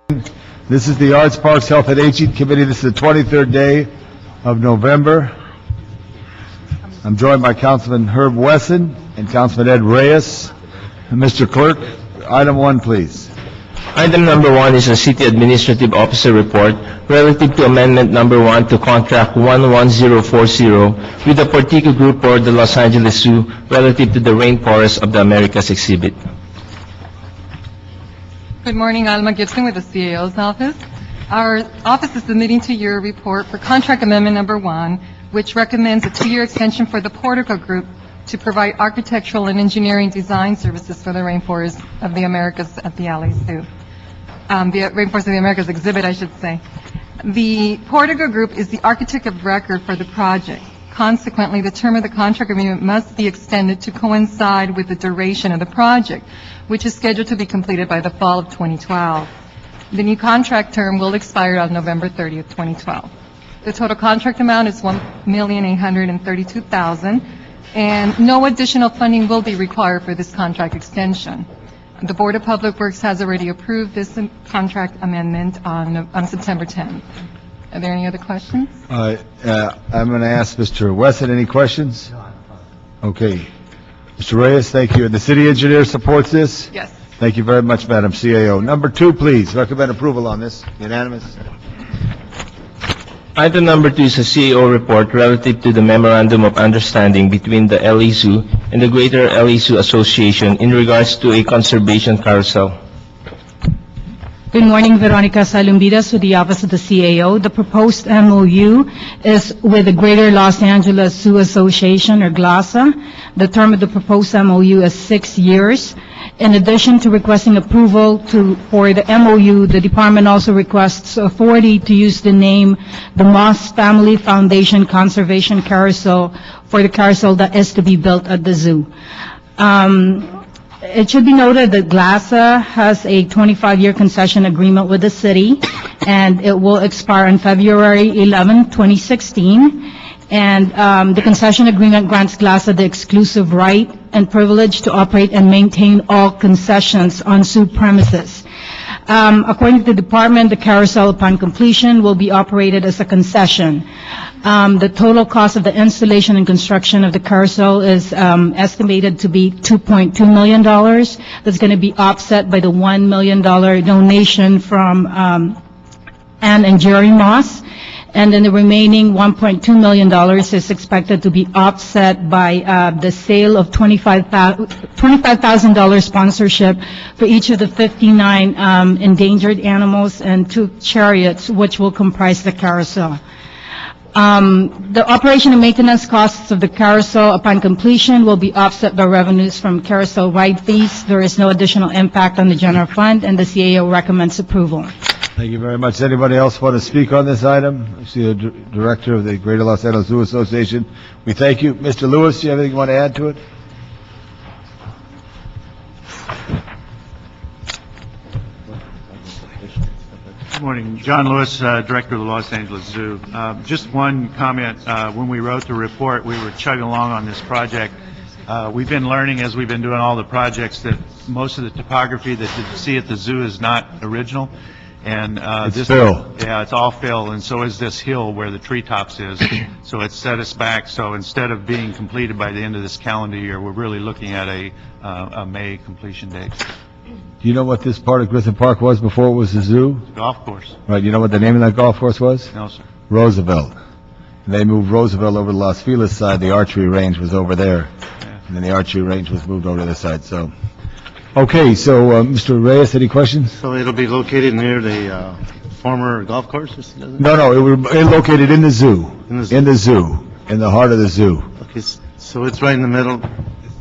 This is the Arts, Parks, Health, and Aging Committee. This is the 23rd day of November. I'm joined by Councilman Herb Wesson and Councilman Ed Reyes. And Mr. Clerk, item 1, please. Item number 1 is a City Administrative Officer report relative to Amendment number 1 to Contract 11040 with the Portico Group for the Los Angeles Zoo relative to the Rainforest of the Americas exhibit. Good morning, Alma Gibson with the CAO's office. Our office is submitting to your report for Contract Amendment number 1, which recommends a 2-year extension for the Portico Group to provide architectural and engineering design services for the Rainforest of the Americas at the LA Zoo. The Rainforest of the Americas exhibit, I should say. The Portico Group is the architect of record for the project. Consequently, the term of the contract agreement must be extended to coincide with the duration of the project, which is scheduled to be completed by the fall of 2012. The new contract term will expire on November 30th, 2012. The total contract amount is $1,832,000, and no additional funding will be required for this contract extension. The Board of Public Works has already approved this contract amendment on September 10th. Are there any other questions? I'm going to ask Mr. Wesson, any questions? Okay. Mr. Reyes, thank you. And the city engineer supports this? Yes. Thank you very much, Madam CAO. Number 2, please. Recommend approval on this. Unanimous? Item number 2 is a CAO report relative to the Memorandum of Understanding between the LA Zoo and the Greater LA Zoo Association in regards to a conservation carousel. Good morning, Veronica Salumbidas with the Office of the CAO. The proposed MOU is with the Greater Los Angeles Zoo Association, or GLASA. The term of the proposed MOU is 6 years. In addition to requesting approval for the MOU, the department also requests authority to use the name the Moss Family Foundation Conservation Carousel for the carousel that is to be built at the zoo. It should be noted that GLASA has a 25-year concession agreement with the city, and it will expire on February 11, 2016. And the concession agreement grants GLASA the exclusive right and privilege to operate and maintain all concessions on zoo premises. According to the department, the carousel upon completion will be operated as a concession. The total cost of the installation and construction of the carousel is estimated to be $2.2 million. That's going to be offset by the $1 million donation from Ann and Jerry Moss. And then the remaining $1.2 million is expected to be offset by the sale of $25,000 sponsorship for each of the 59 endangered animals and 2 chariots, which will comprise the carousel. The operation and maintenance costs of the carousel upon completion will be offset by revenues from carousel ride fees. There is no additional impact on the general fund, and the CAO recommends approval. Thank you very much. Does anybody else want to speak on this item? I see the director of the Greater Los Angeles Zoo Association. We thank you. Mr. Lewis, do you have anything you want to add to it? Good morning. John Lewis, Director of the Los Angeles Zoo. Just one comment. When we wrote the report, we were chugging along on this project. We've been learning as we've been doing all the projects that most of the topography that you see at the zoo is not original. And it's fill. Yeah, it's all fill, and so is this hill where the treetops is. So it set us back. So instead of being completed by the end of this calendar year, we're really looking at a May completion date. Do you know what this part of Griffith Park was before it was the zoo? Golf course. Right. You know what the name of that golf course was? No, sir. Roosevelt. And they moved Roosevelt over to Los Feliz side. The archery range was over there. Yeah. And then the archery range was moved over to the side. So, okay. So, Mr. Reyes, any questions? So it'll be located near the former golf course? No. It was located in the zoo. In the zoo. In the zoo. In the heart of the zoo. Okay, so it's right in the middle.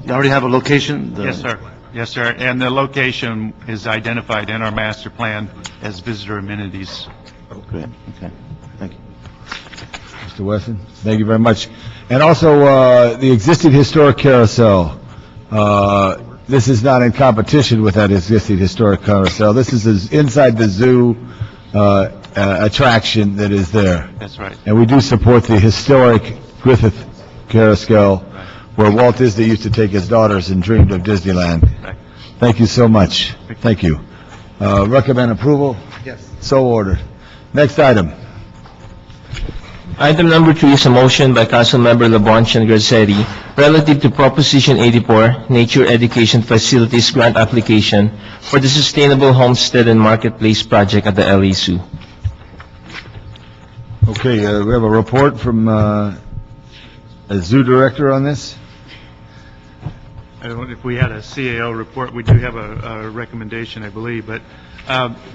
You already have a location? Yes, sir. Yes, sir. And the location is identified in our master plan as visitor amenities. Okay, okay. Thank you. Mr. Wesson, thank you very much. And also, the existing historic carousel, this is not in competition with that existing historic carousel. This is inside the zoo attraction that is there. That's right. And we do support the historic Griffith carousel, where Walt Disney used to take his daughters and dreamed of Disneyland. Right. Thank you so much. Thank you. Recommend approval? Yes. So ordered. Next item. Item number 3 is a motion by Councilmember Labange and Garcetti relative to Proposition 84, Nature Education Facilities Grant Application for the Sustainable Homestead and Marketplace Project at the LESU. Okay, we have a report from a zoo director on this. I don't know if we had a CAO report. We do have a recommendation, I believe, but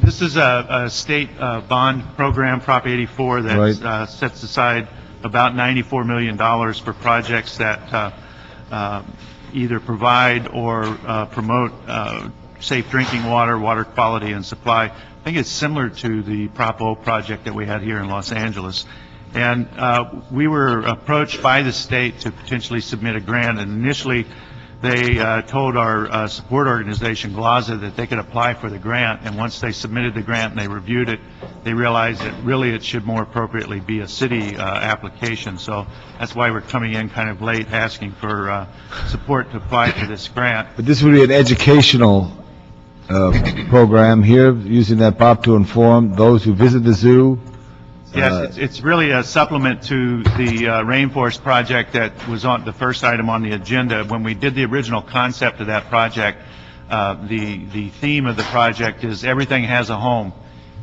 this is a state bond program, Prop 84, that Right. sets aside about $94 million for projects that either provide or promote safe drinking water, water quality, and supply. I think it's similar to the Prop O project that we had here in Los Angeles. And we were approached by the state to potentially submit a grant, and initially they told our support organization, GLAZA, that they could apply for the grant, and once they submitted the grant and they reviewed it, they realized that really it should more appropriately be a city application. So that's why we're coming in kind of late asking for support to apply for this grant. But this would be an educational program here, using that POP to inform those who visit the zoo. Yes, it's really a supplement to the Rainforest project that was on the first item on the agenda. When we did the original concept of that project, the theme of the project is everything has a home.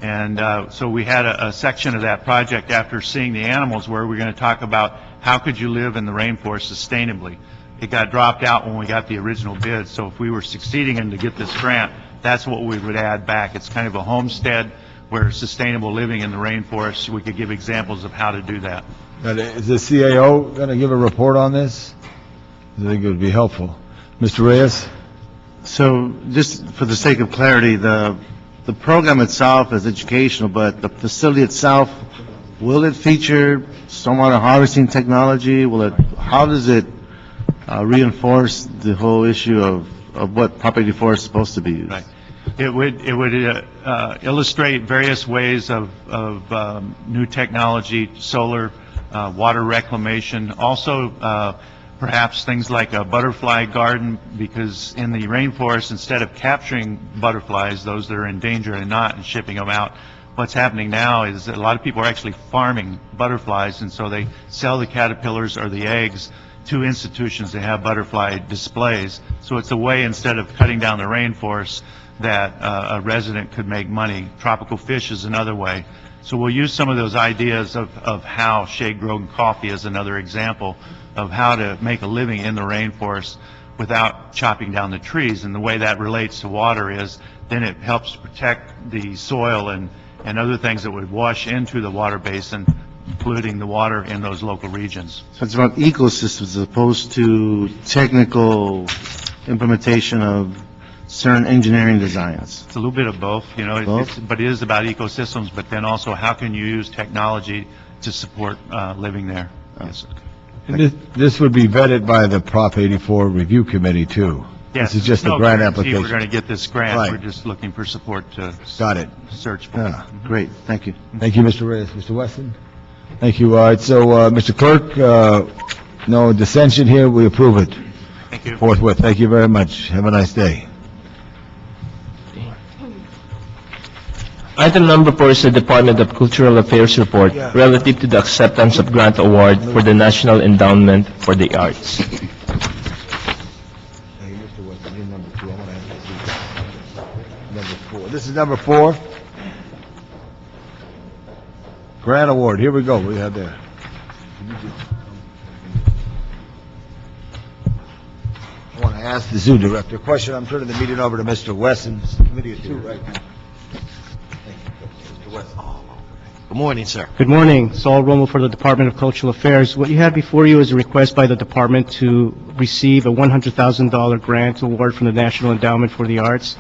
And so we had a section of that project after seeing the animals where we're going to talk about how could you live in the rainforest sustainably. It got dropped out when we got the original bid. So if we were succeeding in to get this grant, that's what we would add back. It's kind of a homestead where sustainable living in the rainforest, we could give examples of how to do that. Now, is the CAO going to give a report on this? I think it would be helpful. Mr. Reyes? So just for the sake of clarity, the program itself is educational, but the facility itself, will it feature stormwater harvesting technology? How does it reinforce the whole issue of what Prop 84 is supposed to be used? Right. It would illustrate various ways of new technology, solar, water reclamation, also perhaps things like a butterfly garden, because in the rainforest, instead of capturing butterflies, those that are in danger and not, and shipping them out, what's happening now is that a lot of people are actually farming butterflies, and so they sell the caterpillars or the eggs to institutions that have butterfly displays. So it's a way, instead of cutting down the rainforest, that a resident could make money. Tropical fish is another way. So we'll use some of those ideas of how shade-grown coffee is another example of how to make a living in the rainforest without chopping down the trees. And the way that relates to water is then it helps protect the soil and other things that would wash into the water basin, polluting the water in those local regions. So it's about ecosystems as opposed to technical implementation of certain engineering designs. It's a little bit of both, you know, but it is about ecosystems, but then also how can you use technology to support living there. Yes. And this would be vetted by the Prop 84 Review Committee, too. Yes. This is just a No grant guarantee application. We're going to get this grant. Right. We're just looking for support to Got it. search for. Yeah. Great, thank you. Thank you, Mr. Reyes. Mr. Weston? Thank you. All right, so, Mr. Clerk, no dissension here. We approve it Thank you. forthwith. Thank you very much. Have a nice day. Item number 4 is the Department of Cultural Affairs report relative to the acceptance of grant award for the National Endowment for the Arts. Hey, Mr. Weston, you're number 2. I want to have number 4. This is number 4. Grant award. Here we go. What do you have there? I want to ask the zoo director a question. I'm turning the meeting over to Mr. Weston. It's committee of 2 right now. Thank you. Mr. Weston. Good morning, sir. Good morning. Saul Romo for the Department of Cultural Affairs. What you have before you is a request by the department to receive a $100,000 grant award from the National Endowment for the Arts.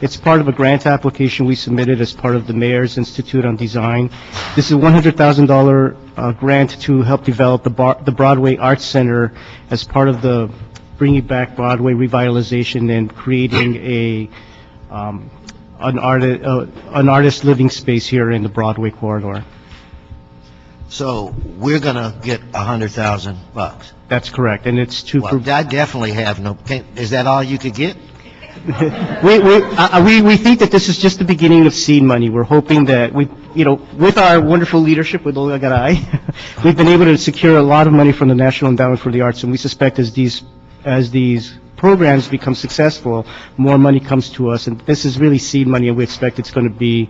It's part of a grant application we submitted as part of the Mayor's Institute on Design. This is a $100,000 grant to help develop the Broadway Arts Center as part of the Bringing Back Broadway revitalization and creating an artist living space here in the Broadway corridor. So we're gonna get $100,000. That's correct, and it's to Well, I definitely have no, is that all you could get? We think that this is just the beginning of seed money. We're hoping that with our wonderful leadership with Olga Garay, we've been able to secure a lot of money from the National Endowment for the Arts, and we suspect as these programs become successful, more money comes to us, and this is really seed money, and we expect it's going to be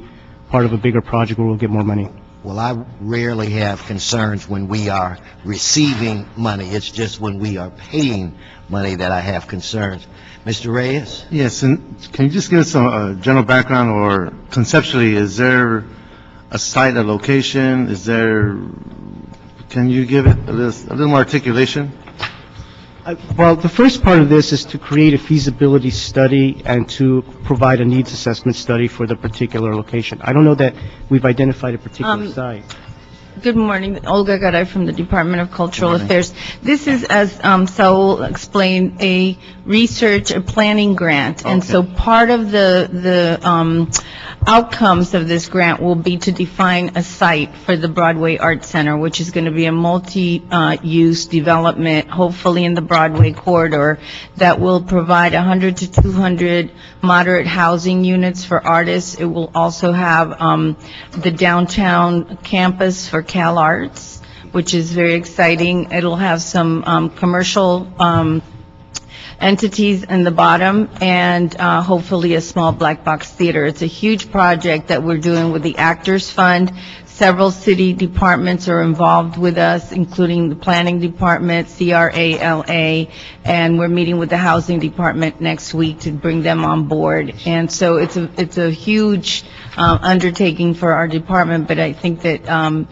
part of a bigger project where we'll get more money. Well, I rarely have concerns when we are receiving money. It's just when we are paying money that I have concerns. Mr. Reyes? Yes, and can you just give us some general background, or conceptually, is there a site, a location? Can you give it a little more articulation? Well, the first part of this is to create a feasibility study and to provide a needs assessment study for the particular location. I don't know that we've identified a particular site. Good morning, Olga Garay from the Department of Cultural Good morning. Affairs. This is, as Saul explained, a planning grant. And so part of the outcomes of this grant will be to define a site for the Broadway Arts Center, which is going to be a multi-use development, hopefully in the Broadway corridor, that will provide 100 to 200 moderate housing units for artists. It will also have the downtown campus for Cal Arts, which is very exciting. It'll have some commercial entities in the bottom, and hopefully a small black box theater. It's a huge project that we're doing with the Actors Fund. Several city departments are involved with us, including the Planning Department, CRALA, and we're meeting with the Housing Department next week to bring them on board. And so it's a huge undertaking for our department, but I think that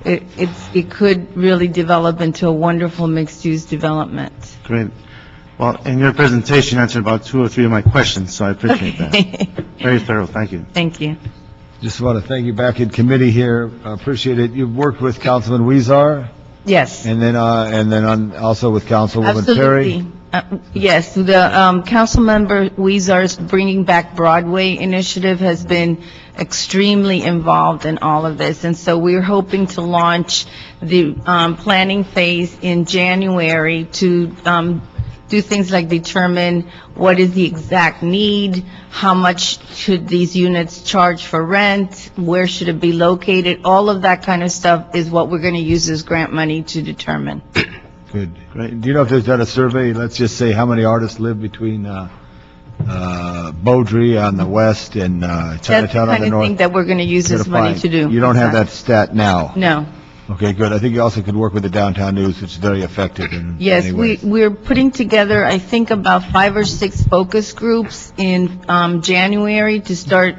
it could really develop into a wonderful mixed-use development. Great. Well, in your presentation, you answered about 2 or 3 of my questions, so I appreciate that. Very thorough. Thank you. Thank you. Just want to thank you back in committee here. Appreciate it. You've worked with Councilman Weezer, Yes. and then also with Councilwoman Perry. Absolutely. Yes, the council member Weezer's Bringing Back Broadway initiative has been extremely involved in all of this, and so we're hoping to launch the planning phase in January to do things like determine what is the exact need, how much should these units charge for rent, where should it be located, all of that kind of stuff is what we're going to use as grant money to determine. Good. Great. Do you know if there's done a survey, let's just say how many artists live between Beaudry on the west and That's the Chinatown on kind the of north? thing that we're going to use this money to do. You don't have that stat now? No. Okay, good. I think you also could work with the downtown news, which is very effective in Yes, many ways. we're putting together, I think, about 5 or 6 focus groups in January to start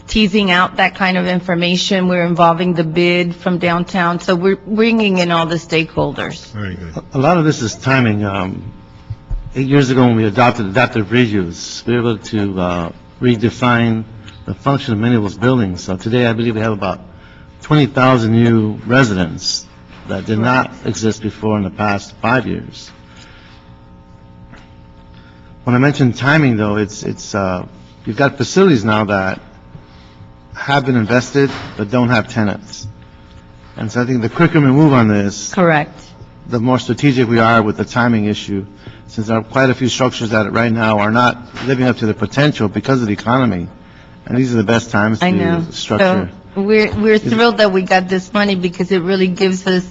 teasing out that kind of information. We're involving the bid from downtown, so we're bringing in all the stakeholders. Very good. A lot of this is timing. 8 years ago, when we adopted adaptive reuse, we were able to redefine the function of many of those buildings. So today, I believe we have about 20,000 new residents that did not exist before in the past 5 years. When I mentioned timing, though, you've got facilities now that have been invested but don't have tenants. And so I think the quicker we move on this, Correct. the more strategic we are with the timing issue, since there are quite a few structures that right now are not living up to their potential because of the economy. And these are the best times I know. to structure. So we're thrilled that we got this money because it really gives us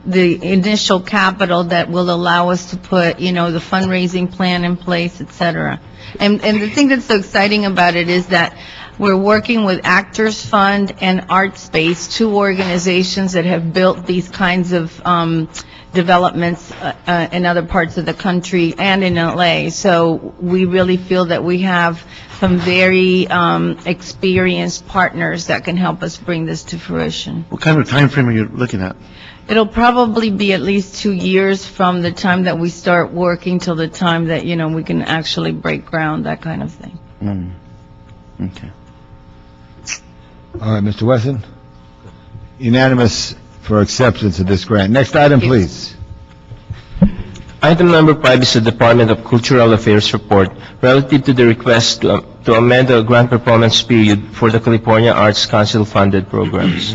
the initial capital that will allow us to put, the fundraising plan in place, et cetera. And the thing that's so exciting about it is that we're working with Actors Fund and Art Space, 2 organizations that have built these kinds of developments in other parts of the country and in LA. So we really feel that we have some very experienced partners that can help us bring this to fruition. What kind of time frame are you looking at? It'll probably be at least 2 years from the time that we start working till the time that, we can actually break ground, that kind of thing. Okay. All right, Mr. Wesson? Unanimous for acceptance of this grant. Next item, please. Item number 5 is the Department of Cultural Affairs report relative to the request to amend the grant performance period for the California Arts Council funded programs.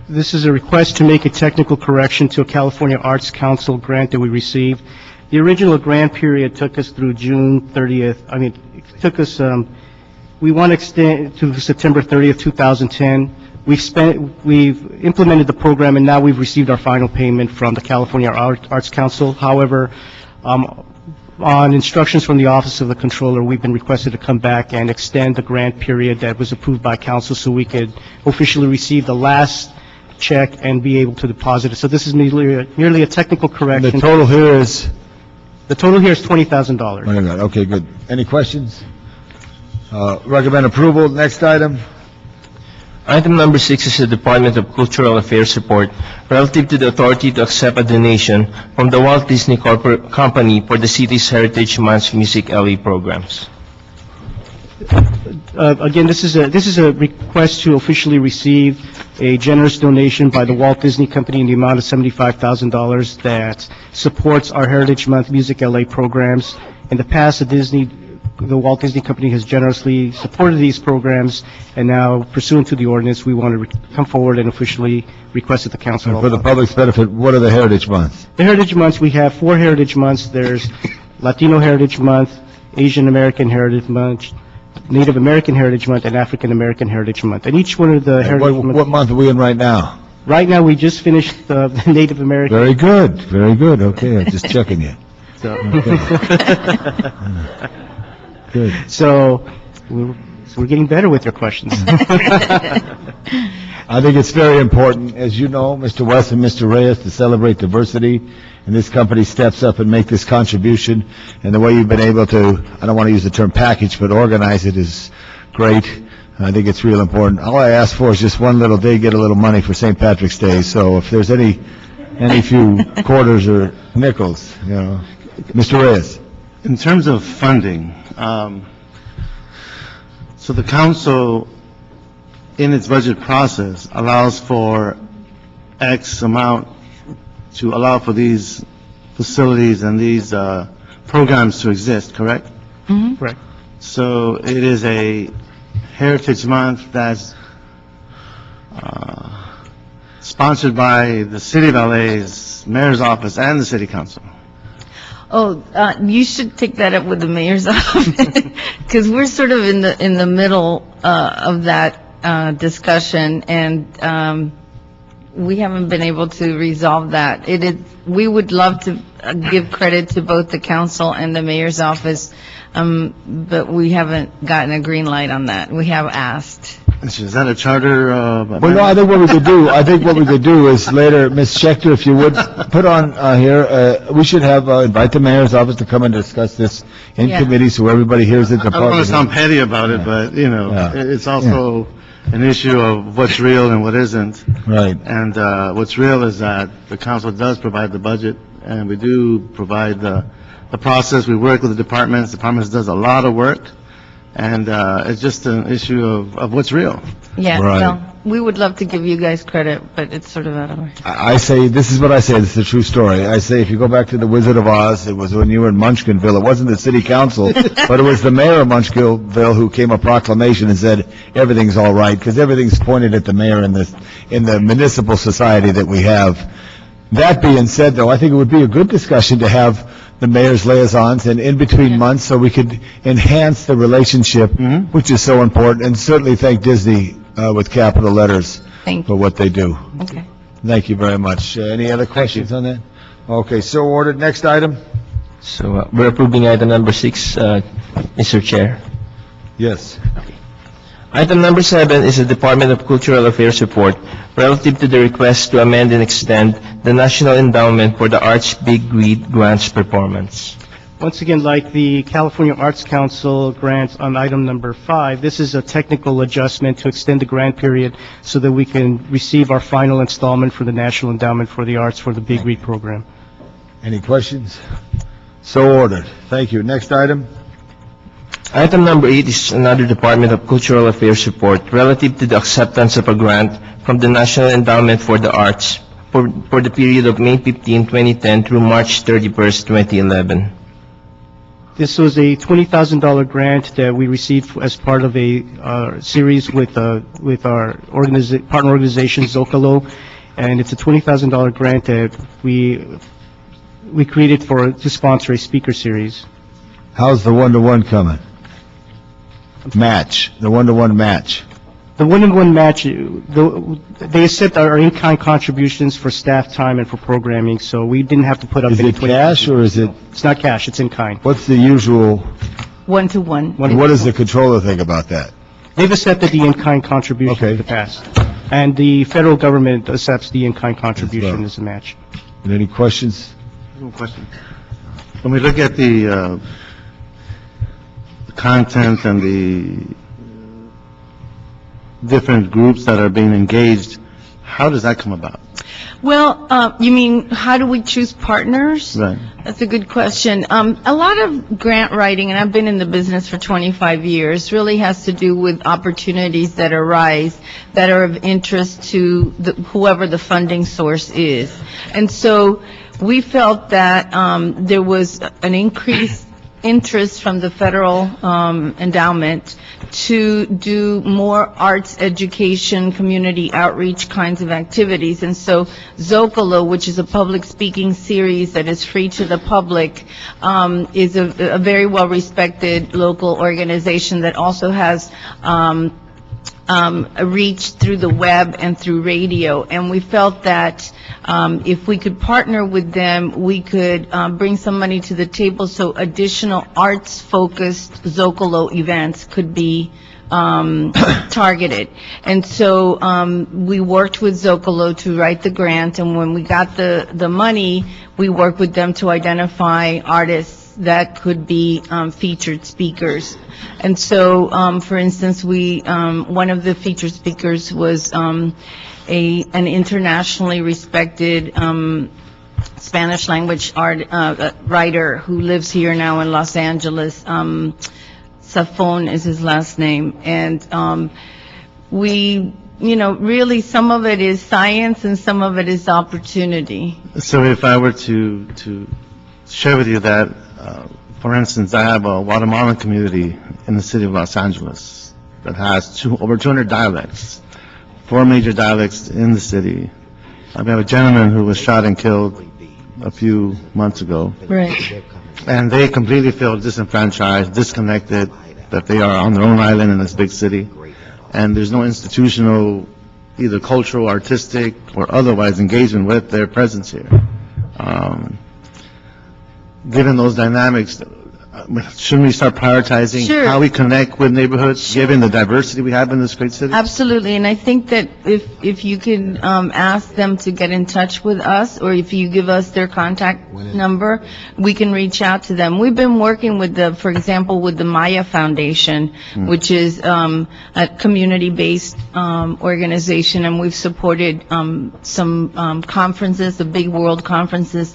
This is a request to make a technical correction to a California Arts Council grant that we received. The original grant period took us through June 30th. I mean, it took us, we want to extend to September 30th, 2010. We've implemented the program, and now we've received our final payment from the California Arts Council. However, on instructions from the Office of the Controller, we've been requested to come back and extend the grant period that was approved by council so we could officially receive the last check and be able to deposit it. So this is merely a technical correction. The total here is? The total here is $20,000. Okay, good. Any questions? Recommend approval. Next item. Item number 6 is the Department of Cultural Affairs report relative to the authority to accept a donation from the Walt Disney Company for the city's Heritage Month Music LA programs. Again, this is a request to officially receive a generous donation by the Walt Disney Company in the amount of $75,000 that supports our Heritage Month Music LA programs. In the past, the Walt Disney Company has generously supported these programs, and now pursuant to the ordinance, we want to come forward and officially request that the council. And for the public's benefit, what are the Heritage Months? The Heritage Months, we have 4 Heritage Months. There's Latino Heritage Month, Asian American Heritage Month, Native American Heritage Month, and African American Heritage Month. And each one of the Heritage Months. What month are we in right now? Right now, we just finished the Native American. Very good, very good. Okay, I'm just checking you. So, Good. so we're getting better with your questions. I think it's very important, as you know, Mr. West and Mr. Reyes, to celebrate diversity, and this company steps up and make this contribution, and the way you've been able to, I don't want to use the term package, but organize it is great. I think it's real important. All I ask for is just one little day, get a little money for St. Patrick's Day, so if there's any few quarters or nickels, you know. Mr. Reyes. In terms of funding, so the council, in its budget process, allows for X amount to allow for these facilities and these programs to exist, correct? Mhm. Correct. So it is a Heritage Month that's sponsored by the City of LA's Mayor's Office and the City Council. Oh, you should take that up with the mayor's office, because we're sort of in the middle of that discussion, and we haven't been able to resolve that. We would love to give credit to both the council and the mayor's office, but we haven't gotten a green light on that. We have asked. Is that a charter? Well, no, I think what we could do is later, Ms. Schechter, if you would, put on here, we should have, invite the mayor's office to come and discuss this in Yeah. committee so everybody hears it. I don't want to sound petty about it, but, you know, Yeah. it's also an issue of what's real and what isn't. Right. And what's real is that the council does provide the budget, and we do provide the process. We work with the departments. The departments does a lot of work, and it's just an issue of what's real. Yeah, Right. well, we would love to give you guys credit, but it's sort of out of our... I say, this is what I say, this is a true story. I say, if you go back to the Wizard of Oz, it was when you were in Munchkinville, it wasn't the city council, but it was the mayor of Munchkinville who came a proclamation and said, everything's all right, because everything's pointed at the mayor in the municipal society that we have. That being said, though, I think it would be a good discussion to have the mayor's liaisons and in between months so we could enhance the relationship, which is so important, and certainly thank Disney with capital letters Thank for you. what they do. Okay. Thank you very much. Any other questions on that? Okay, so ordered. Next item? So we're approving item number 6, Mr. Chair. Yes. Item number 7 is the Department of Cultural Affairs report relative to the request to amend and extend the National Endowment for the Arts Big Read Grants performance. Once again, like the California Arts Council grant on item number 5, this is a technical adjustment to extend the grant period so that we can receive our final installment for the National Endowment for the Arts for the Big Read program. Any questions? So ordered. Thank you. Next item? Item number 8 is another Department of Cultural Affairs report relative to the acceptance of a grant from the National Endowment for the Arts for the period of May 15, 2010 through March 31st, 2011. This was a $20,000 grant that we received as part of a series with our partner organization, Zocalo, and it's a $20,000 grant that we we created to sponsor a speaker series. How's the one-to-one coming? Match, the one-to-one match. The one-on-one match, they accept our in-kind contributions for staff time and for programming, so we didn't have to put up Is any... it cash or is it, It's not cash, it's in-kind. what's the usual, One-to-one. what does the controller think about that? They've accepted the in-kind contribution Okay. in the past, and the federal government accepts the in-kind contribution well. as a match. Any questions? No question. When we look at the content and the different groups that are being engaged, how does that come about? Well, you mean, how do we choose partners? Right. That's a good question. A lot of grant writing, and I've been in the business for 25 years, really has to do with opportunities that arise that are of interest to whoever the funding source is. And so we felt that there was an increased interest from the federal endowment to do more arts education, community outreach kinds of activities. And so Zocalo, which is a public speaking series that is free to the public, is a very well-respected local organization that also has a reach through the web and through radio. And we felt that if we could partner with them, we could bring some money to the table so additional arts-focused Zocalo events could be targeted. And so we worked with Zocalo to write the grant, and when we got the money, we worked with them to identify artists that could be featured speakers. And so, for instance, one of the featured speakers was an internationally respected Spanish language writer who lives here now in Los Angeles. Safon is his last name. And really some of it is science and some of it is opportunity. So if I were to share with you that, for instance, I have a Guatemalan community in the city of Los Angeles that has over 200 dialects, 4 major dialects in the city. I have a gentleman who was shot and killed a few months ago. Right. And they completely feel disenfranchised, disconnected, that they are on their own island in this big city. And there's no institutional, either cultural, artistic, or otherwise engagement with their presence here. Given those dynamics, shouldn't we start prioritizing Sure. how we connect with neighborhoods, given the diversity we have in this great city? Absolutely, and I think that if you can ask them to get in touch with us, or if you give us their contact number, we can reach out to them. We've been working with for example, with the Maya Foundation, which is a community-based organization, and we've supported some conferences, the big world conference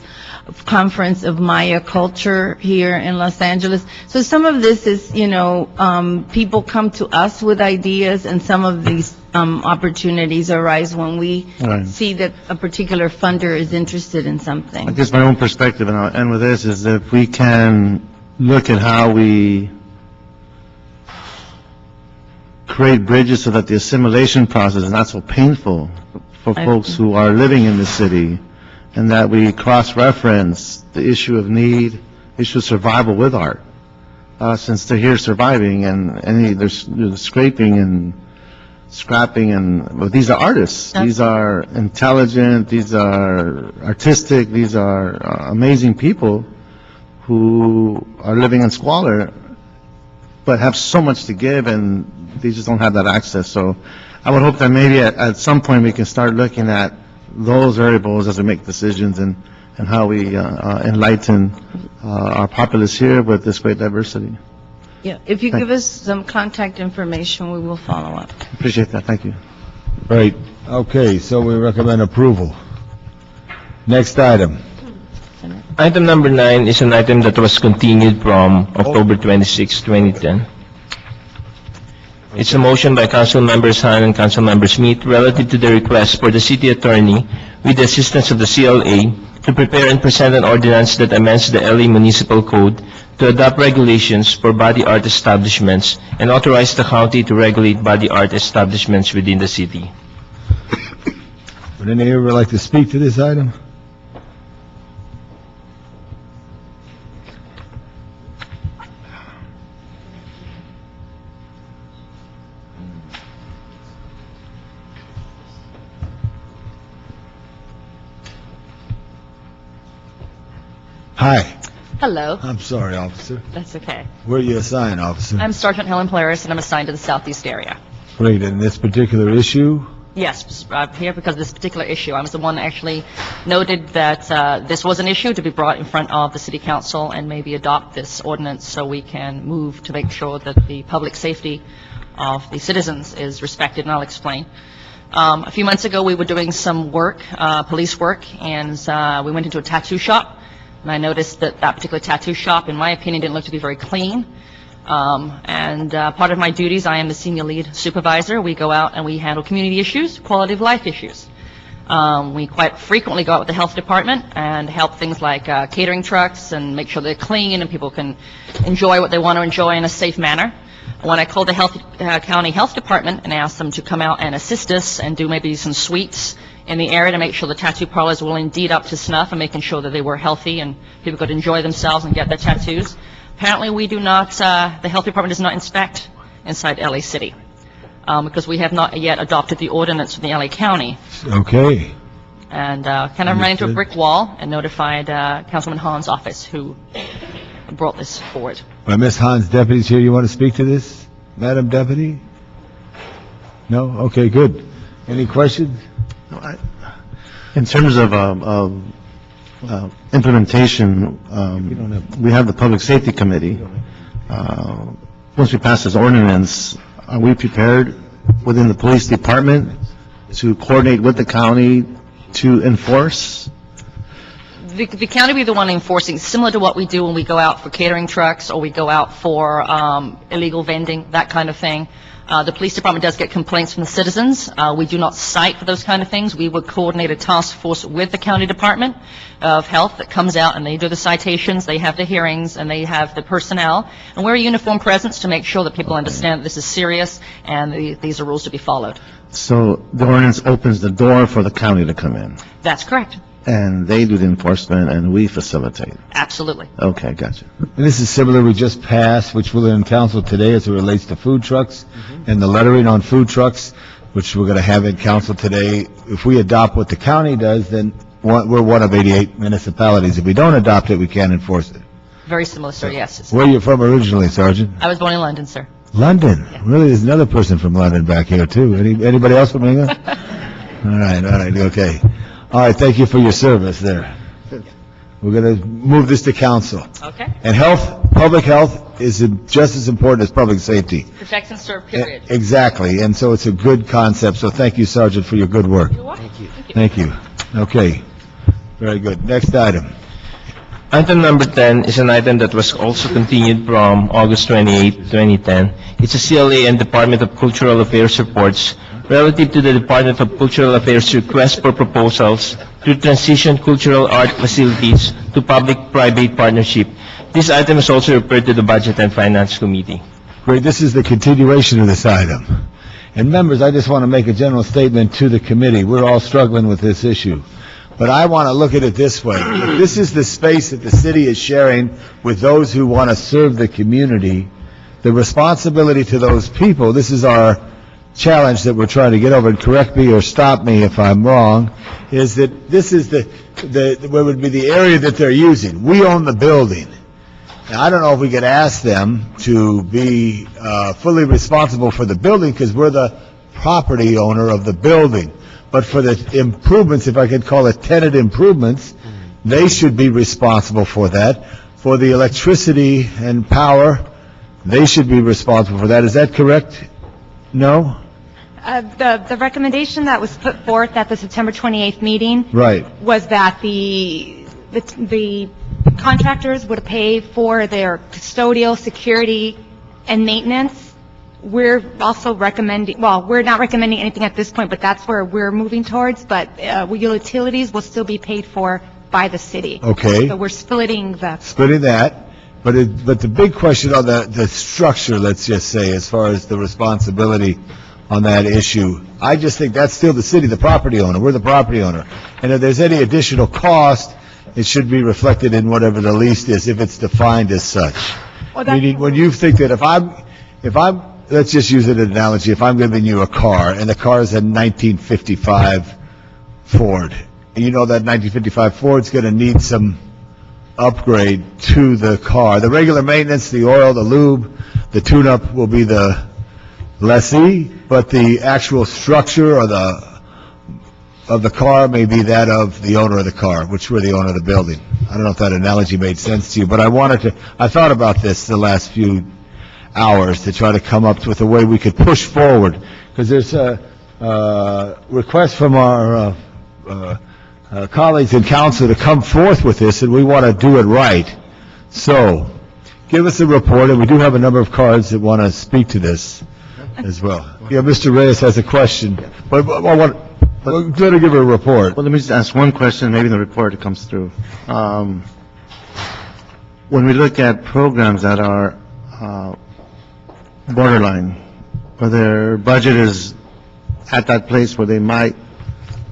of Maya culture here in Los Angeles. So some of this is, people come to us with ideas, and some of these opportunities arise when we Right. see that a particular funder is interested in I something. guess my own perspective, and I'll end with this, is if we can look at how we create bridges so that the assimilation process is not so painful for folks who are living in the city, and that we cross-reference the issue of need, issue of survival with art, since they're here surviving, and there's scraping and scrapping, well, these are artists. These are intelligent, these are artistic, these are amazing people who are living in squalor, but have so much to give, and they just don't have that access. So I would hope that maybe at some point we can start looking at those variables as we make decisions, and how we enlighten our populace here with this great diversity. Yeah, if you give us some contact information, we will follow up. Appreciate that. Thank you. Right, okay, so we recommend approval. Next item. Item number 9 is an item that was continued from October 26, 2010. It's a motion by Council Members Han and Council Member Smith relative to the request for the city attorney, with the assistance of the CLA, to prepare and present an ordinance that amends the LA Municipal Code to adopt regulations for body art establishments and authorize the county to regulate body art establishments within the city. Would any of you like to speak to this item? Hi. Hello. I'm sorry, officer. That's okay. Where are you assigned, officer? I'm Sergeant Helen Polaris, and I'm assigned to the southeast area. Great. In this particular issue? Yes, I'm here because of this particular issue. I was the one that actually noted that this was an issue to be brought in front of the City Council and maybe adopt this ordinance so we can move to make sure that the public safety of the citizens is respected, and I'll explain. A few months ago, we were doing some work, police work, and we went into a tattoo shop, and I noticed that that particular tattoo shop, in my opinion, didn't look to be very clean. Part of my duties, I am the senior lead supervisor. We go out and we handle community issues, quality of life issues. We quite frequently go out with the health department and help things like catering trucks and make sure they're clean and people can enjoy what they want to enjoy in a safe manner. When I called the county health department and asked them to come out and assist us and do maybe some sweeps in the area to make sure the tattoo parlors were indeed up to snuff and making sure that they were healthy and people could enjoy themselves and get their tattoos. Apparently, we do not, the health department does not inspect inside LA City because we have not yet adopted the ordinance from the LA County. Okay. And kind of ran into a brick wall and notified Councilman Hahn's office, who brought this forward. Ms. Hahn's deputies here, you want to speak to this? Madam Deputy? No? Okay, good. Any questions? In terms of implementation, we have the Public Safety Committee. Once we pass this ordinance, are we prepared within the police department to coordinate with the county to enforce? The county will be the one enforcing, similar to what we do when we go out for catering trucks or we go out for illegal vending, that kind of thing. The police department does get complaints from the citizens. We do not cite for those kind of things. We would coordinate a task force with the county department of health that comes out and they do the citations, they have the hearings, and they have the personnel. And we're a uniform presence to make sure that people understand that this is serious and these are rules to be followed. So the ordinance opens the door for the county to come in, That's correct. and they do the enforcement, and we facilitate. Absolutely. Okay, gotcha. And this is similar, we just passed, which we're in council today as it relates to food trucks and the lettering on food trucks, which we're going to have in council today. If we adopt what the county does, then we're one of 88 municipalities. If we don't adopt it, we can't enforce it. Very similar, sir, yes. Where are you from originally, Sergeant? I was born in London, sir. London? Really, there's another person from London back here, too. Anybody else from England? All right, okay. All right, thank you for your service there. We're going to move this to council. Okay. And public health is just as important as public safety. Protect and serve, period. Exactly, and so it's a good concept, so thank you, Sergeant, for your good work. You're welcome. Thank you. Okay, very good. Next item. Item number 10 is an item that was also continued from August 28, 2010. It's a CLA and Department of Cultural Affairs reports relative to the Department of Cultural Affairs request for proposals to transition cultural art facilities to public-private partnership. This item is also referred to the Budget and Finance Committee. Great, this is the continuation of this item. And members, I just want to make a general statement to the committee. We're all struggling with this issue. But I want to look at it this way. If this is the space that the city is sharing with those who want to serve the community, the responsibility to those people, this is our challenge that we're trying to get over, and correct me or stop me if I'm wrong, is that this is what would be the area that they're using. We own the building. Now, I don't know if we could ask them to be fully responsible for the building because we're the property owner of the building. But for the improvements, if I could call it tenant improvements, they should be responsible for that. For the electricity and power, they should be responsible for that. Is that correct? No? The recommendation that was put forth at the September 28th meeting Right. was that the contractors would pay for their custodial, security, and maintenance. We're also recommending, well, we're not recommending anything at this point, but that's where we're moving towards, but utilities will still be paid for by the city. Okay. So we're splitting that. But the big question on the structure, let's just say, as far as the responsibility on that issue, I just think that's still the city, the property owner. We're the property owner. And if there's any additional cost, it should be reflected in whatever the lease is, if it's defined as such. Meaning, when you think that if I'm, let's just use an analogy, if I'm giving you a car, and the car is a 1955 Ford, and you know that 1955 Ford's going to need some upgrade to the car. The regular maintenance, the oil, the lube, the tune-up will be the lessee, but the actual structure or of the car may be that of the owner of the car, which we're the owner of the building. I don't know if that analogy made sense to you, but I thought about this the last few hours to try to come up with a way we could push forward, because there's a request from our colleagues in council to come forth with this, and we want to do it right. So, give us a report, and we do have a number of cards that want to speak to this as well. Yeah, Mr. Reyes has a question, but we're going to give her a report. Well, let me just ask one question, maybe the report comes through. When we look at programs that are borderline, where their budget is at that place where they might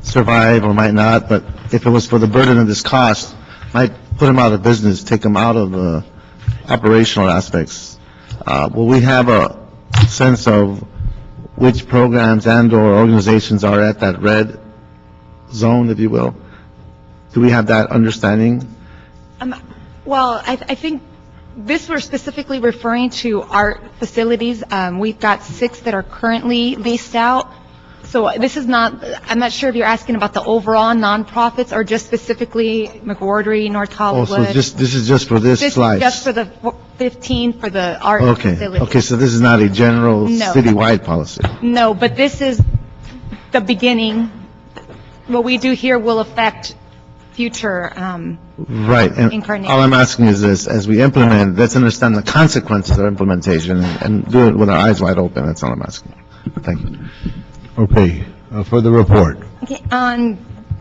survive or might not, but if it was for the burden of this cost, might put them out of business, take them out of the operational aspects. Will we have a sense of which programs and/or organizations are at that red zone, if you will? Do we have that understanding? Well, I think this we're specifically referring to our facilities. We've got 6 that are currently leased out. So this is not, I'm not sure if you're asking about the overall nonprofits or just specifically McWhortery, North Hollywood. Oh, so this is just for this slice? Just for the 15 for the art facilities. Okay, so this is not a general citywide policy? No, but this is the beginning. What we do here will affect future right. And incarnations. all I'm asking is this: as we implement, let's understand the consequences of implementation and do it with our eyes wide open. That's all I'm asking. Thank you. Okay, for the report. Okay,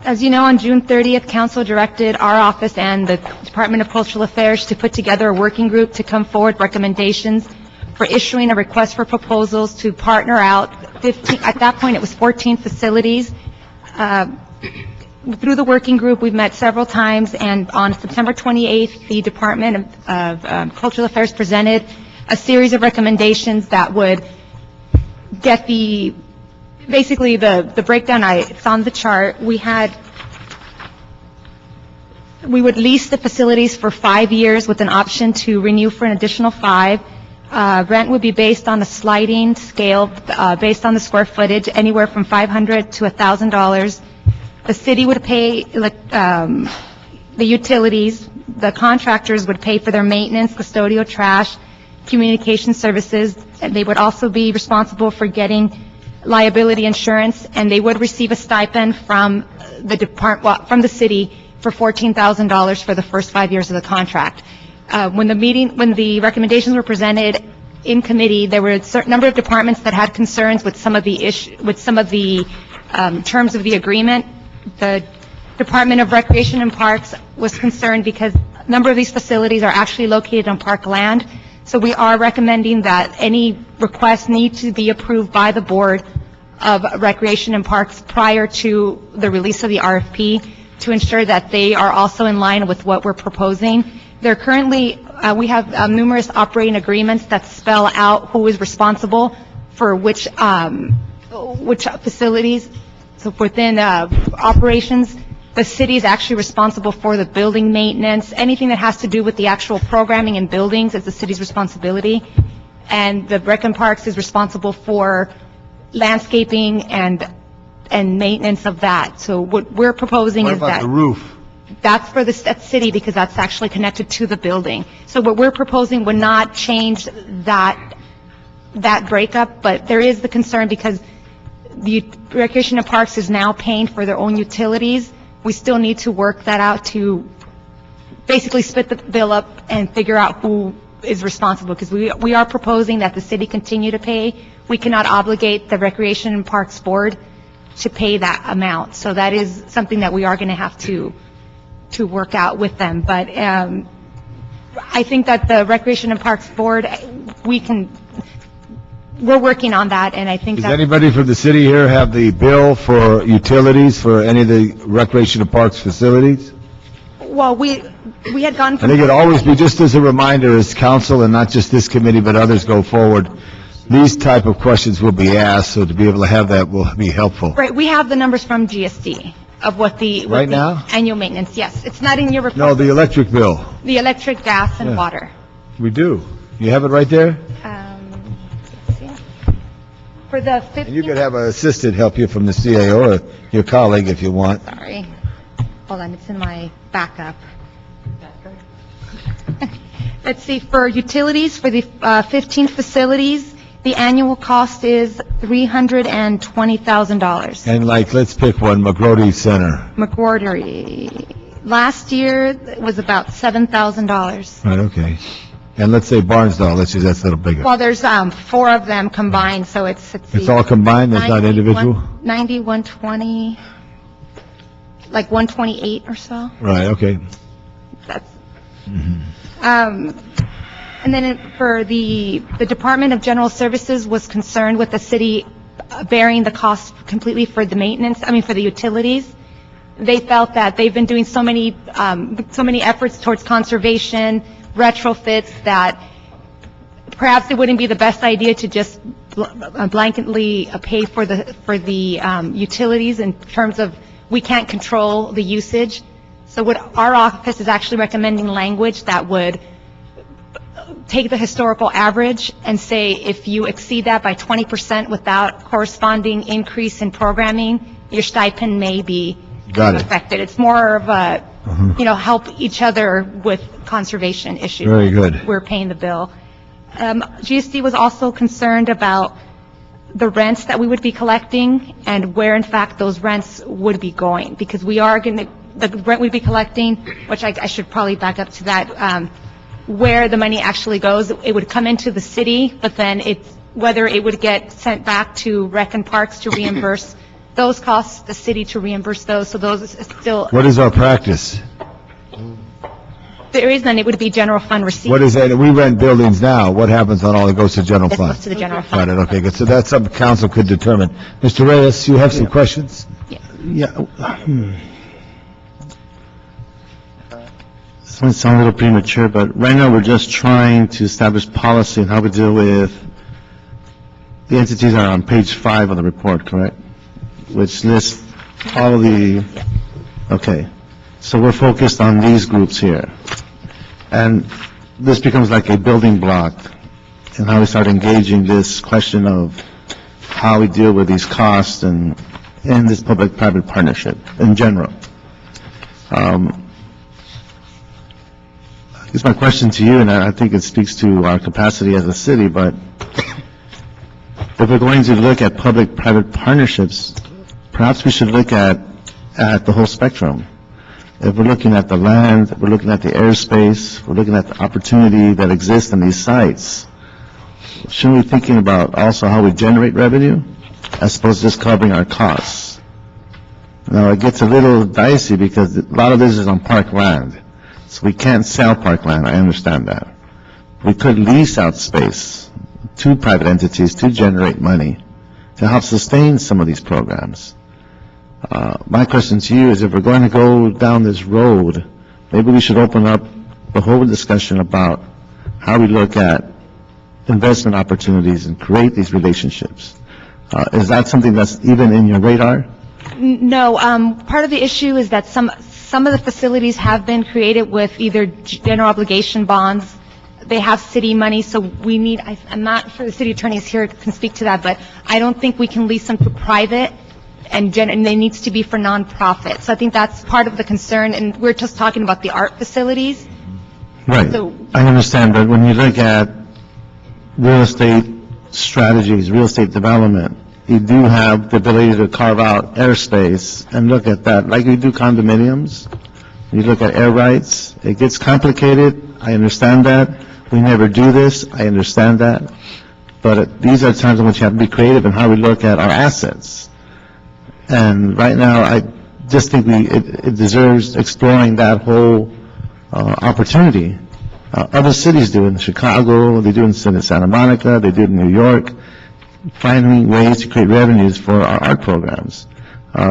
as you know, on June 30th, council directed our office and the Department of Cultural Affairs to put together a working group to come forward recommendations for issuing a request for proposals to partner out 15, at that point it was 14 facilities. Through the working group, we've met several times, and on September 28th, the Department of Cultural Affairs presented a series of recommendations that would get basically the breakdown. It's on the chart. We would lease the facilities for 5 years with an option to renew for an additional 5. Rent would be based on a sliding scale, based on the square footage, anywhere from $500 to $1,000. The city would pay the utilities. The contractors would pay for their maintenance, custodial, trash, communication services. And they would also be responsible for getting liability insurance, and they would receive a stipend from from the city for $14,000 for the first 5 years of the contract. When the recommendations were presented in committee, there were a certain number of departments that had concerns with some of the terms of the agreement. The Department of Recreation and Parks was concerned because a number of these facilities are actually located on park land. So we are recommending that any requests need to be approved by the Board of Recreation and Parks prior to the release of the RFP to ensure that they are also in line with what we're proposing. They're currently, we have numerous operating agreements that spell out who is responsible for which facilities. So within operations, the city is actually responsible for the building maintenance. Anything that has to do with the actual programming in buildings is the city's responsibility. And the Rec and Parks is responsible for landscaping and maintenance of that. So what we're proposing is that... What about the roof? That's for the city because that's actually connected to the building. So what we're proposing would not change that breakup, but there is the concern because the Recreation and Parks is now paying for their own utilities. We still need to work that out to basically split the bill up and figure out who is responsible, because we are proposing that the city continue to pay. We cannot obligate the Recreation and Parks Board to pay that amount. So that is something that we are going to have to work out with them. But I think that the Recreation and Parks Board, we're working on that, and I think Does anybody from the city here have the bill for utilities for any of the Recreation and Parks facilities? Well, we had gone I from... think it'd always be, just as a reminder, as council, and not just this committee, but others go forward, these type of questions will be asked, so to be able to have that will be helpful. Right, we have the numbers from GSD. of what the Right now? annual maintenance, yes. It's not in your report. No, the electric bill. The electric, gas, and Yeah. water. We do. You have it right there? Let's see. For the And you 15th, could have an assistant help you from the CAO or your colleague if you want. sorry. Hold on, it's in my backup. Let's see, for utilities, for the 15 facilities, the annual cost is $320,000. And like, let's pick one, McGrody Center. McWhortery, last year it was about $7,000. Right, okay. And let's say Barnesdale, let's use that's a little bigger. Well, there's 4 of them combined, so it's... It's all combined, it's not individual? 90, 120, like 128 or so. Right, okay. That's... And then for the Department of General Services was concerned with the city bearing the cost completely for the maintenance, for the utilities. They felt that they've been doing so many efforts towards conservation, retrofits, that perhaps it wouldn't be the best idea to just blanketly pay for the utilities in terms of we can't control the usage. So what our office is actually recommending language that would take the historical average and say if you exceed that by 20% without corresponding increase in programming, your stipend may be affected. It's more of a, help each other with conservation issues. Very good. We're paying the bill. GSD was also concerned about the rents that we would be collecting and where, in fact, those rents would be going, because we are going to, the rent we'd be collecting, which I should probably back up to that, where the money actually goes. It would come into the city, but then whether it would get sent back to Rec and Parks to reimburse those costs, the city to reimburse those, so those is still... What is our practice? There is none. It would be general fund receipts. What is that? We rent buildings now. What happens on all that goes to general It fund? goes to the general fund. Got it, okay, good. So that's something council could determine. Mr. Reyes, you have some questions? Yeah. This might sound a little premature, but right now we're just trying to establish policy and how we deal with the entities that are on page 5 of the report, correct? Which lists all of the, okay. So we're focused on these groups here. And this becomes like a building block in how we start engaging this question of how we deal with these costs and this public-private partnership in general. I guess my question to you, and I think it speaks to our capacity as a city, but if we're going to look at public-private partnerships, perhaps we should look at the whole spectrum. If we're looking at the land, we're looking at the airspace, we're looking at the opportunity that exists in these sites, shouldn't we be thinking about also how we generate revenue as opposed to just covering our costs? Now, it gets a little dicey because a lot of this is on park land. So we can't sell park land, I understand that. We could lease out space to private entities to generate money to help sustain some of these programs. My question to you is, if we're going to go down this road, maybe we should open up the whole discussion about how we look at investment opportunities and create these relationships. Is that something that's even in your radar? No, part of the issue is that some of the facilities have been created with either general obligation bonds. They have city money, so we need, I'm not sure the city attorneys here can speak to that, but I don't think we can lease them to private, and they needs to be for nonprofit. So I think that's part of the concern, and we're just talking about the art facilities. Right. So- I understand, but when you look at real estate strategies, real estate development, you do have the ability to carve out airspace and look at that, like you do condominiums. You look at air rights, it gets complicated, I understand that. We never do this, I understand that. But these are times in which you have to be creative in how we look at our assets. And right now, I just think it deserves exploring that whole opportunity. Other cities do it in Chicago, they do it in Santa Monica, they do it in New York, finding ways to create revenues for our art programs.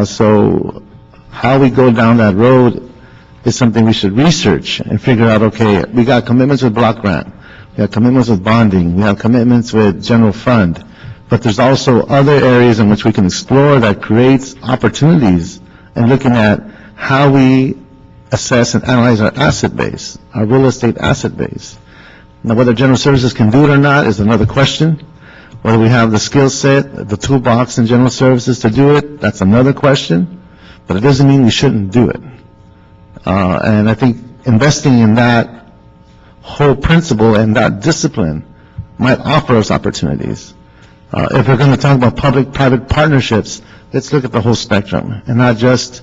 So how we go down that road is something we should research and figure out, okay, we got commitments with block grant, we have commitments with bonding, we have commitments with general fund, but there's also other areas in which we can explore that creates opportunities and looking at how we assess and analyze our asset base, our real estate asset base. Now, whether general services can do it or not is another question. Whether we have the skill set, the toolbox in general services to do it, that's another question. But it doesn't mean we shouldn't do it. And I think investing in that whole principle and that discipline might offer us opportunities. If we're going to talk about public-private partnerships, let's look at the whole spectrum and not just,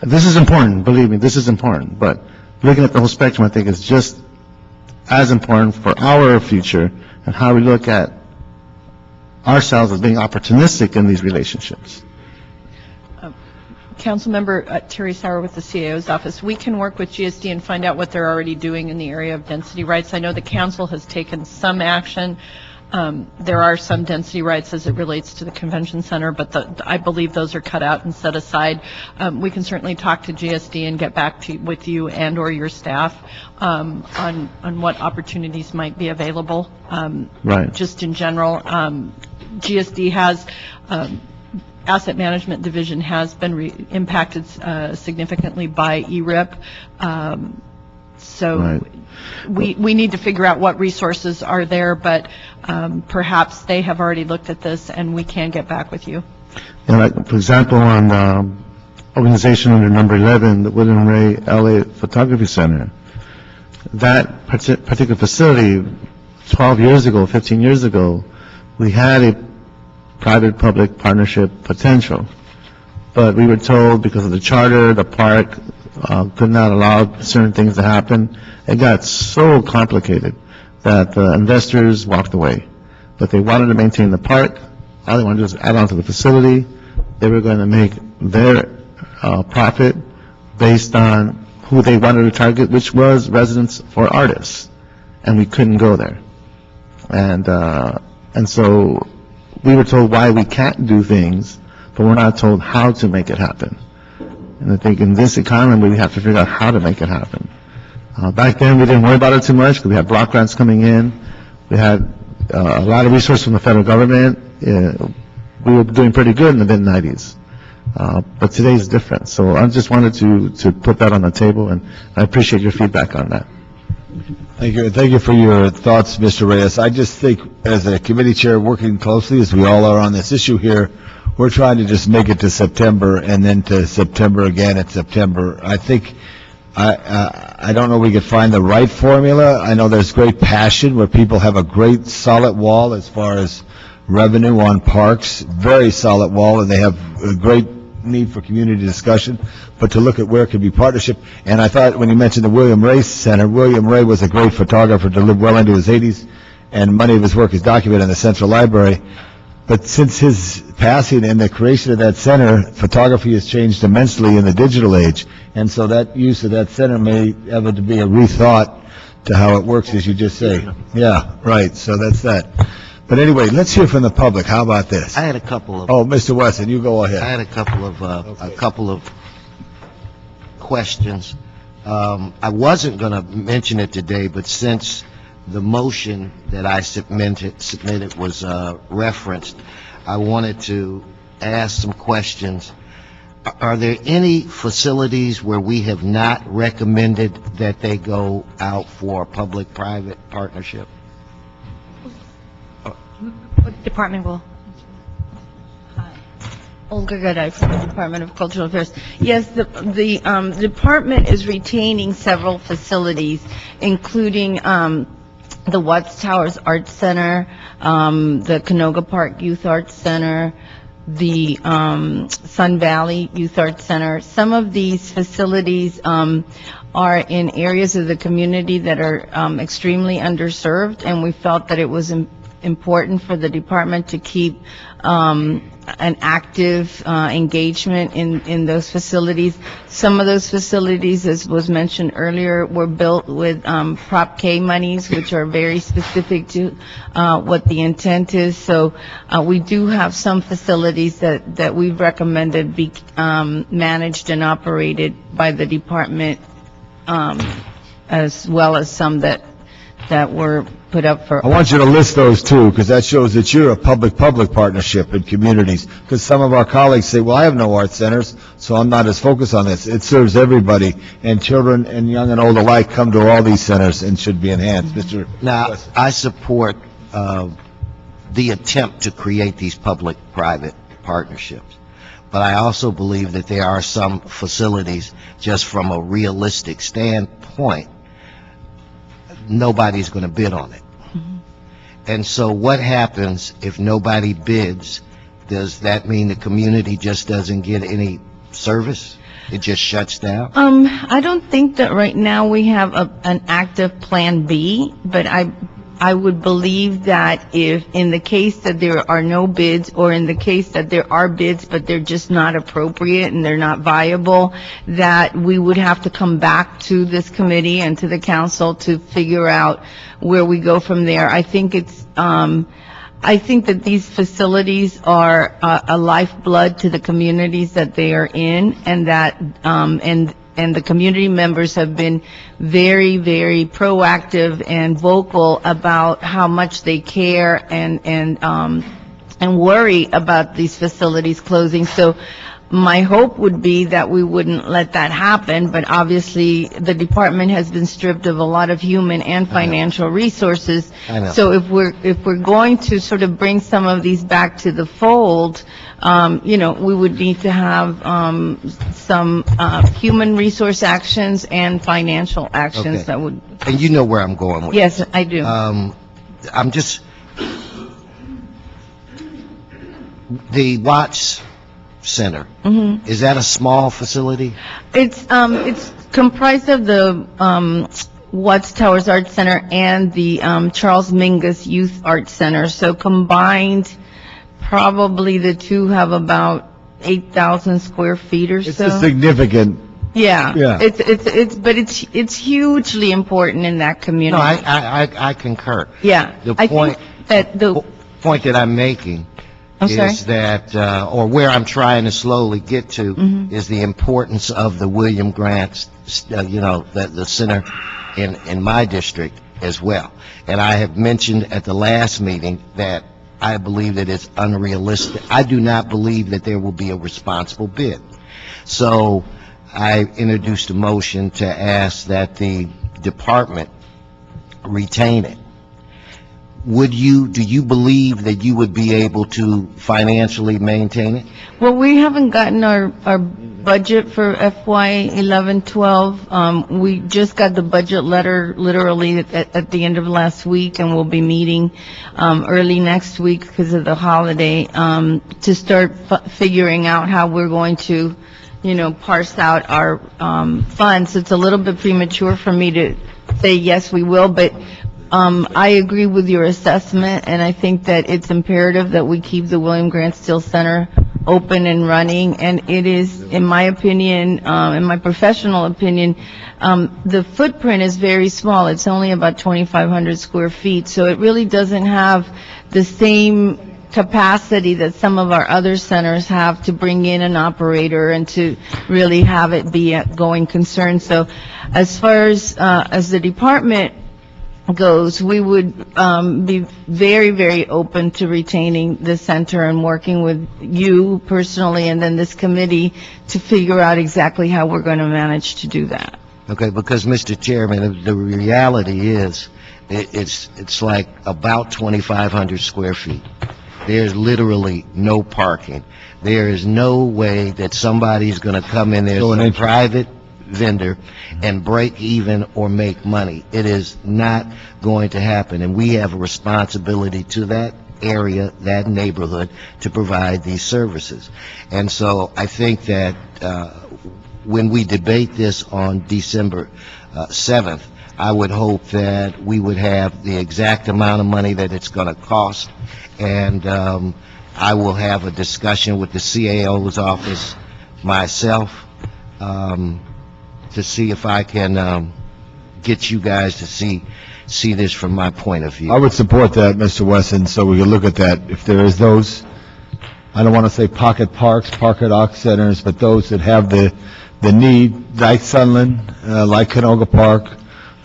this is important, believe me, this is important, but looking at the whole spectrum, I think is just as important for our future and how we look at ourselves as being opportunistic in these relationships. Councilmember Terry Sauer with the CAO's office. We can work with GSD and find out what they're already doing in the area of density rights. I know the council has taken some action. There are some density rights as it relates to the convention center, but I believe those are cut out and set aside. We can certainly talk to GSD and get back with you and or your staff on what opportunities might be available. Right. Just in general, GSD has Asset Management Division has been impacted significantly by ERIP. So Right. we need to figure out what resources are there, but perhaps they have already looked at this and we can get back with you. And like, for example, on organization under number 11, the William Ray LA Photography Center, that particular facility, 12 years ago, 15 years ago, we had a private-public partnership potential. But we were told because of the charter, the park could not allow certain things to happen. It got so complicated that the investors walked away. But they wanted to maintain the park. All they wanted to do was add on to the facility. They were going to make their profit based on who they wanted to target, which was residents or artists. And we couldn't go there. And so we were told why we can't do things, but we're not told how to make it happen. And I think in this economy, we have to figure out how to make it happen. Back then, we didn't worry about it too much because we had block grants coming in. We had a lot of resources from the federal government. We were doing pretty good in the mid-'90s. But today is different. So I just wanted to put that on the table, and I appreciate your feedback on that. Thank you. Thank you for your thoughts, Mr. Reyes. I just think, as a committee chair, working closely, as we all are on this issue here, we're trying to just make it to September and then to September again at September. I think, I don't know we could find the right formula. I know there's great passion where people have a great solid wall as far as revenue on parks, very solid wall, and they have a great need for community discussion, but to look at where it could be partnership. And I thought when you mentioned the William Ray Center, William Ray was a great photographer to live well into his 80s, and many of his work is documented in the Central Library. But since his passing and the creation of that center, photography has changed immensely in the digital age, and so that use of that center may have to be a rethought to how it works, as you just say. Yeah, right, so that's that. But anyway, let's hear from the public. How about this? I had a couple of... Oh, Mr. Wesson, you go ahead. I had a couple of questions. I wasn't going to mention it today, but since the motion that I submitted was referenced, I wanted to ask some questions. Are there any facilities where we have not recommended that they go out for public-private partnership? What department will? Olga Garay from the Department of Cultural Affairs. Yes, the department is retaining several facilities, including the Watts Towers Arts Center, the Canoga Park Youth Arts Center, the Sun Valley Youth Arts Center. Some of these facilities are in areas of the community that are extremely underserved, and we felt that it was important for the department to keep an active engagement in those facilities. Some of those facilities, as was mentioned earlier, were built with Prop K monies, which are very specific to what the intent is. So we do have some facilities that we've recommended be managed and operated by the department, as well as some that that were put up for. I want you to list those too, because that shows that you're a public-public partnership in communities. Because some of our colleagues say, well, I have no art centers, so I'm not as focused on this. It serves everybody, and children and young and old alike come to all these centers and should be enhanced. Mr. Now, Wesson. I support the attempt to create these public-private partnerships, but I also believe that there are some facilities, just from a realistic standpoint, nobody's going to bid on it. And so what happens if nobody bids? Does that mean the community just doesn't get any service? It just shuts down? I don't think that right now we have an active Plan B, but I would believe that if, in the case that there are no bids, or in the case that there are bids, but they're just not appropriate and they're not viable, that we would have to come back to this committee and to the council to figure out where we go from there. I think I think that these facilities are a lifeblood to the communities that they are in, and that, and the community members have been very, very proactive and vocal about how much they care and worry about these facilities closing. So my hope would be that we wouldn't let that happen, but obviously the department has been stripped of a lot of human and financial resources. I know. So if we're going to sort of bring some of these back to the fold, we would need to have some human resource actions and financial actions Okay. that would. And you know where I'm going with Yes, I do. I'm just, the Watts Center, is that a small facility? It's comprised of the Watts Towers Art Center and the Charles Mingus Youth Art Center. So combined, probably the two have about 8,000 square feet or It's so. a significant, Yeah. Yeah. It's hugely important in that No, community. I concur. Yeah. The I point, think that the, point that I'm making I'm sorry? is that, or where I'm trying to slowly get to, is the importance of the William Grant, the center in my district as well. And I have mentioned at the last meeting that I believe that it's unrealistic. I do not believe that there will be a responsible bid. So I introduced a motion to ask that the department retain it. Do you believe that you would be able to financially maintain it? well, we haven't gotten our budget for FY 11-12. We just got the budget letter literally at the end of last week, and we'll be meeting early next week because of the holiday to start figuring out how we're going to, parse out our funds. It's a little bit premature for me to say, yes, we will, but I agree with your assessment, and I think that it's imperative that we keep the William Grant Still Center open and running. And it is, in my opinion, in my professional opinion, the footprint is very small. It's only about 2,500 square feet, so it really doesn't have the same capacity that some of our other centers have to bring in an operator and to really have it be a going concern. So as far as the department goes, we would be very, very open to retaining the center and working with you personally and then this committee to figure out exactly how we're going to manage to do that. Okay, because, Mr. Chairman, the reality is, it's like about 2,500 square feet. There's literally no parking. There is no way that somebody's going to come in there, So some private vendor, and break even or make money. It is not going to happen, and we have a responsibility to that area, that neighborhood, to provide these services. And so I think that when we debate this on December 7th, I would hope that we would have the exact amount of money that it's going to cost, and I will have a discussion with the CAO's office myself to see if I can get you guys to see this from my point of view. I would support that, Mr. Wesson, so we could look at that. If there is those, I don't want to say pocket parks, pocket art centers, but those that have the need, like Sunland, like Canoga Park,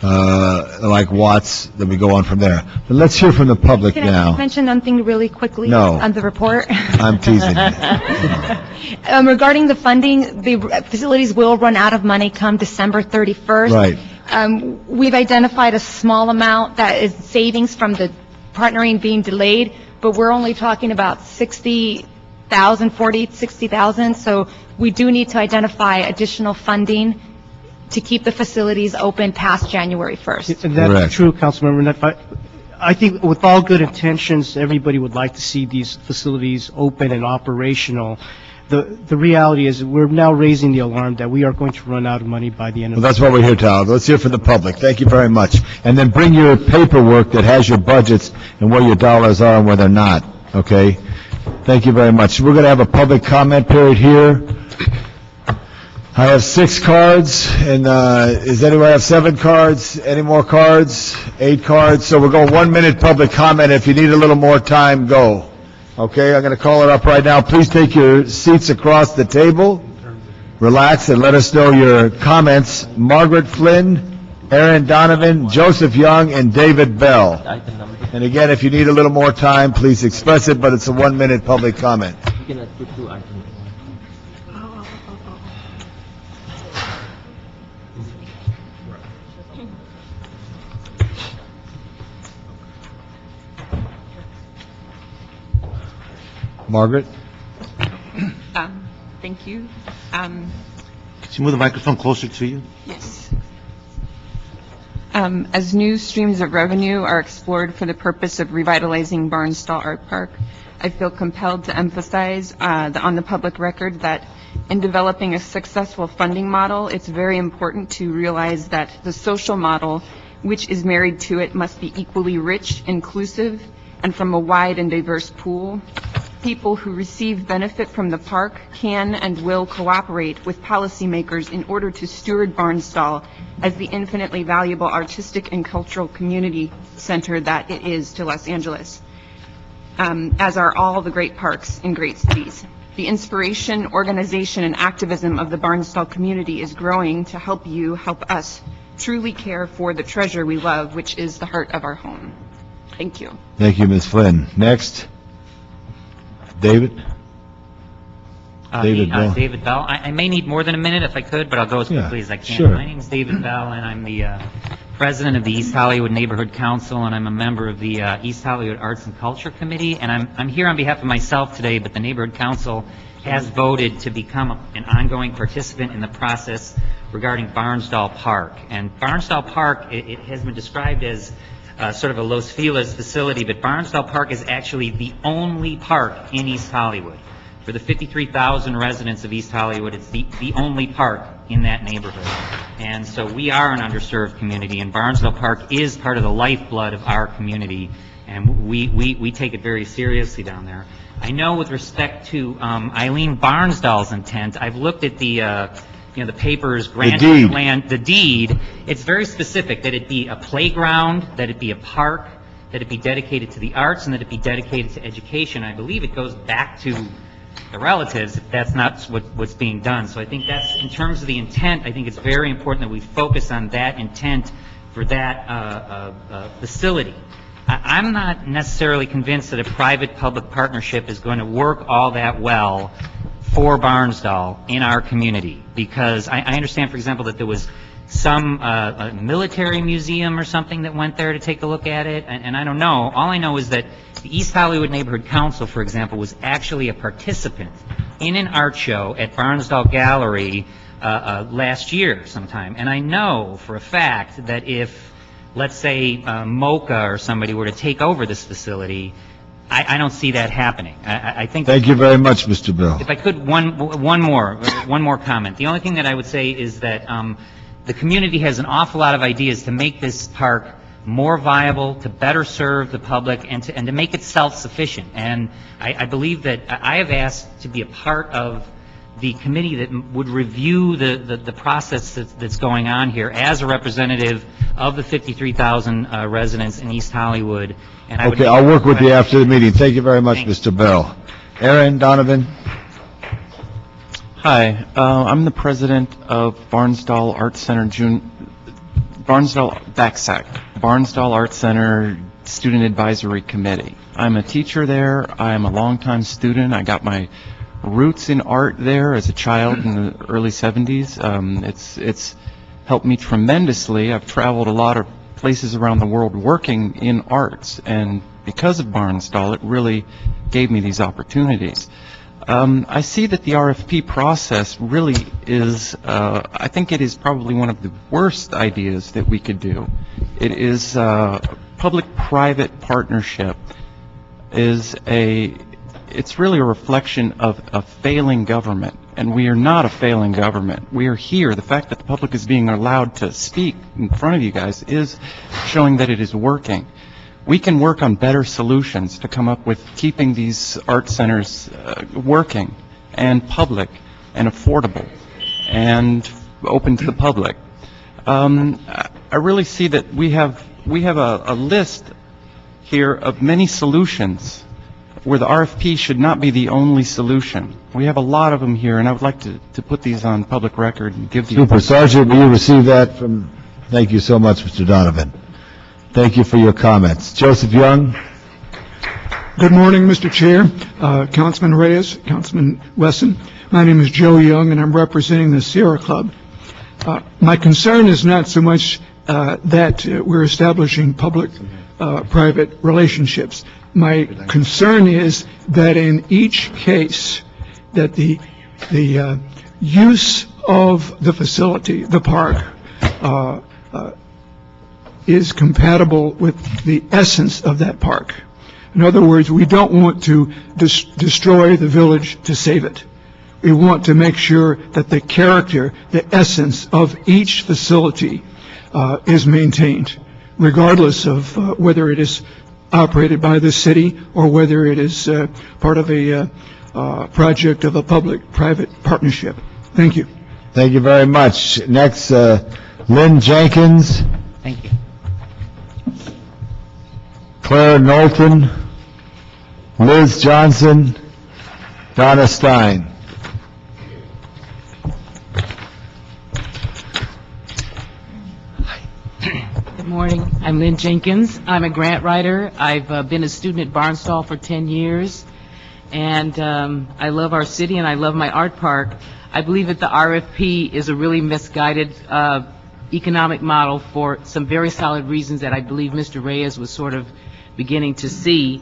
like Watts, then we go on from there. But let's hear from the public Can I now. mention something really quickly? No. On the report? I'm teasing you. Regarding the funding, the facilities will run out of money come December 31st. Right. We've identified a small amount that is savings from the partnering being delayed, but we're only talking about 60,000, so we do need to identify additional funding to keep the facilities open past January 1st. And that's Correct. true, Councilmember Nutt. I think with all good intentions, everybody would like to see these facilities open and operational. The reality is, we're now raising the alarm that we are going to run out of money by the end of Well, the that's what we're here to. Let's hear from the public. Thank you very much. And then bring your paperwork that has your budgets and where your dollars are and where they're not, okay? Thank you very much. We're going to have a public comment period here. I have 6 cards, and does anyone have 7 cards? Any more cards? 8 cards? So we're going 1 minute public comment. If you need a little more time, go. Okay, I'm going to call it up right now. Please take your seats across the table. Relax and let us know your comments. Margaret Flynn, Aaron Donovan, Joseph Young, and David Bell. And again, if you need a little more time, please express it, but it's a 1 minute public comment. Margaret? Thank you. Could you move the microphone closer to you? Yes. As new streams of revenue are explored for the purpose of revitalizing Barnstall Art Park, I feel compelled to emphasize on the public record that in developing a successful funding model, it's very important to realize that the social model, which is married to it, must be equally rich, inclusive, and from a wide and diverse pool. People who receive benefit from the park can and will cooperate with policymakers in order to steward Barnstall as the infinitely valuable artistic and cultural community center that it is to Los Angeles, as are all the great parks in great cities. The inspiration, organization, and activism of the Barnstall community is growing to help you, help us, truly care for the treasure we love, which is the heart of our home. Thank you. Thank you, Ms. Flynn. Next. David? David Bell. David Bell. I may need more than a minute if I could, but I'll go as quickly as I can. Sure. My name is David Bell, and I'm the president of the East Hollywood Neighborhood Council, and I'm a member of the East Hollywood Arts and Culture Committee. And I'm here on behalf of myself today, but the Neighborhood Council has voted to become an ongoing participant in the process regarding Barnsdall Park. And Barnsdall Park, it has been described as sort of a Los Feliz facility, but Barnsdall Park is actually the only park in East Hollywood. For the 53,000 residents of East Hollywood, it's the only park in that neighborhood. And so we are an underserved community, and Barnsdall Park is part of the lifeblood of our community, and we take it very seriously down there. I know with respect to Eileen Barnsdall's intent, I've looked at the the papers, granting land, the deed. It's very specific that it be a playground, that it be a park, that it be dedicated to the arts, and that it be dedicated to education. I believe it goes back to the relatives if that's not what's being done. So I think that's, in terms of the intent, I think it's very important that we focus on that intent for that facility. I'm not necessarily convinced that a private-public partnership is going to work all that well for Barnsdall in our community, because I understand, for example, that there was some military museum or something that went there to take a look at it, and I don't know. All I know is that the East Hollywood Neighborhood Council, for example, was actually a participant in an art show at Barnsdall Gallery last year sometime, and I know for a fact that if, let's say, MoCA or somebody were to take over this facility, I don't see that happening. I think. Thank you very much, Mr. Bill. If I could, one more comment. The only thing that I would say is that the community has an awful lot of ideas to make this park more viable, to better serve the public, and to make it self-sufficient. And I believe that I have asked to be a part of the committee that would review the process that's going on here as a representative of the 53,000 residents in East Hollywood. And I would Okay, I'll work with you after the meeting. Thank you very much, Mr. Bell. Aaron Donovan? Hi, I'm the president of Barnsdall Arts Center Barnsdall Arts Center Student Advisory Committee. I'm a teacher there. I'm a longtime student. I got my roots in art there as a child in the early 70s. It's helped me tremendously. I've traveled a lot of places around the world working in arts, and because of Barnsdall, it really gave me these opportunities. I see that the RFP process really is, I think it is probably one of the worst ideas that we could do. It is public-private partnership it's really a reflection of a failing government, and we are not a failing government. We are here. The fact that the public is being allowed to speak in front of you guys is showing that it is working. We can work on better solutions to come up with keeping these art centers working and public and affordable and open to the public. I really see that we have a list here of many solutions where the RFP should not be the only solution. We have a lot of them here, and I would like to put these on public record and give you... Super Sergeant, will you receive that from... Thank you so much, Mr. Donovan. Thank you for your comments. Joseph Young. Good morning, Mr. Chair, Councilman Reyes, Councilman Wesson. My name is Joe Young, and I'm representing the Sierra Club. My concern is not so much that we're establishing public-private relationships. My concern is that in each case that the use of the facility, the park, is compatible with the essence of that park. In other words, we don't want to destroy the village to save it. We want to make sure that the character, the essence of each facility is maintained, regardless of whether it is operated by the city or whether it is part of a project of a public-private partnership. Thank you. Thank you very much. Next, Lynn Jenkins. Thank you. Claire Knowlton, Liz Johnson, Donna Stein. Good morning. I'm Lynn Jenkins. I'm a grant writer. I've been a student at Barnsdall for 10 years, and I love our city and I love my art park. I believe that the RFP is a really misguided economic model for some very solid reasons that I believe Mr. Reyes was sort of beginning to see,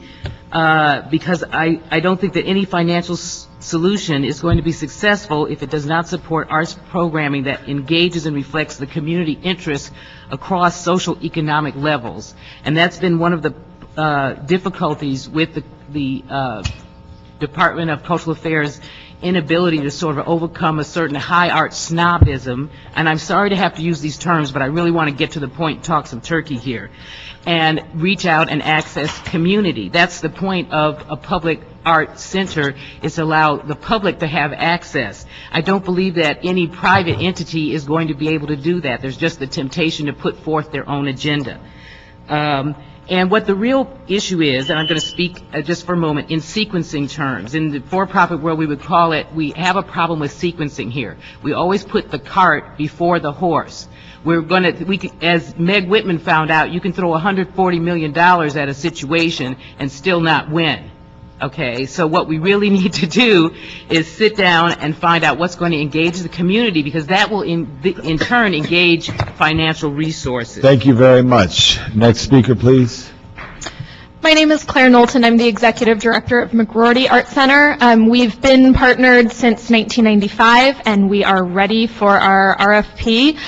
because I don't think that any financial solution is going to be successful if it does not support arts programming that engages and reflects the community interests across social economic levels. And that's been one of the difficulties with the Department of Cultural Affairs' inability to sort of overcome a certain high art snobism. And I'm sorry to have to use these terms, but I really want to get to the point and talk some turkey here, and reach out and access community. That's the point of a public art center, is to allow the public to have access. I don't believe that any private entity is going to be able to do that. There's just the temptation to put forth their own agenda. And what the real issue is, and I'm going to speak just for a moment in sequencing terms. In the for-profit world, we would call it, we have a problem with sequencing here. We always put the cart before the horse. As Meg Whitman found out, you can throw $140 million at a situation and still not win. Okay, so what we really need to do is sit down and find out what's going to engage the community, because that will in turn engage financial resources. Thank you very much. Next speaker, please. My name is Claire Knowlton. I'm the Executive Director of McGroarty Art Center. We've been partnered since 1995, and we are ready for our RFP.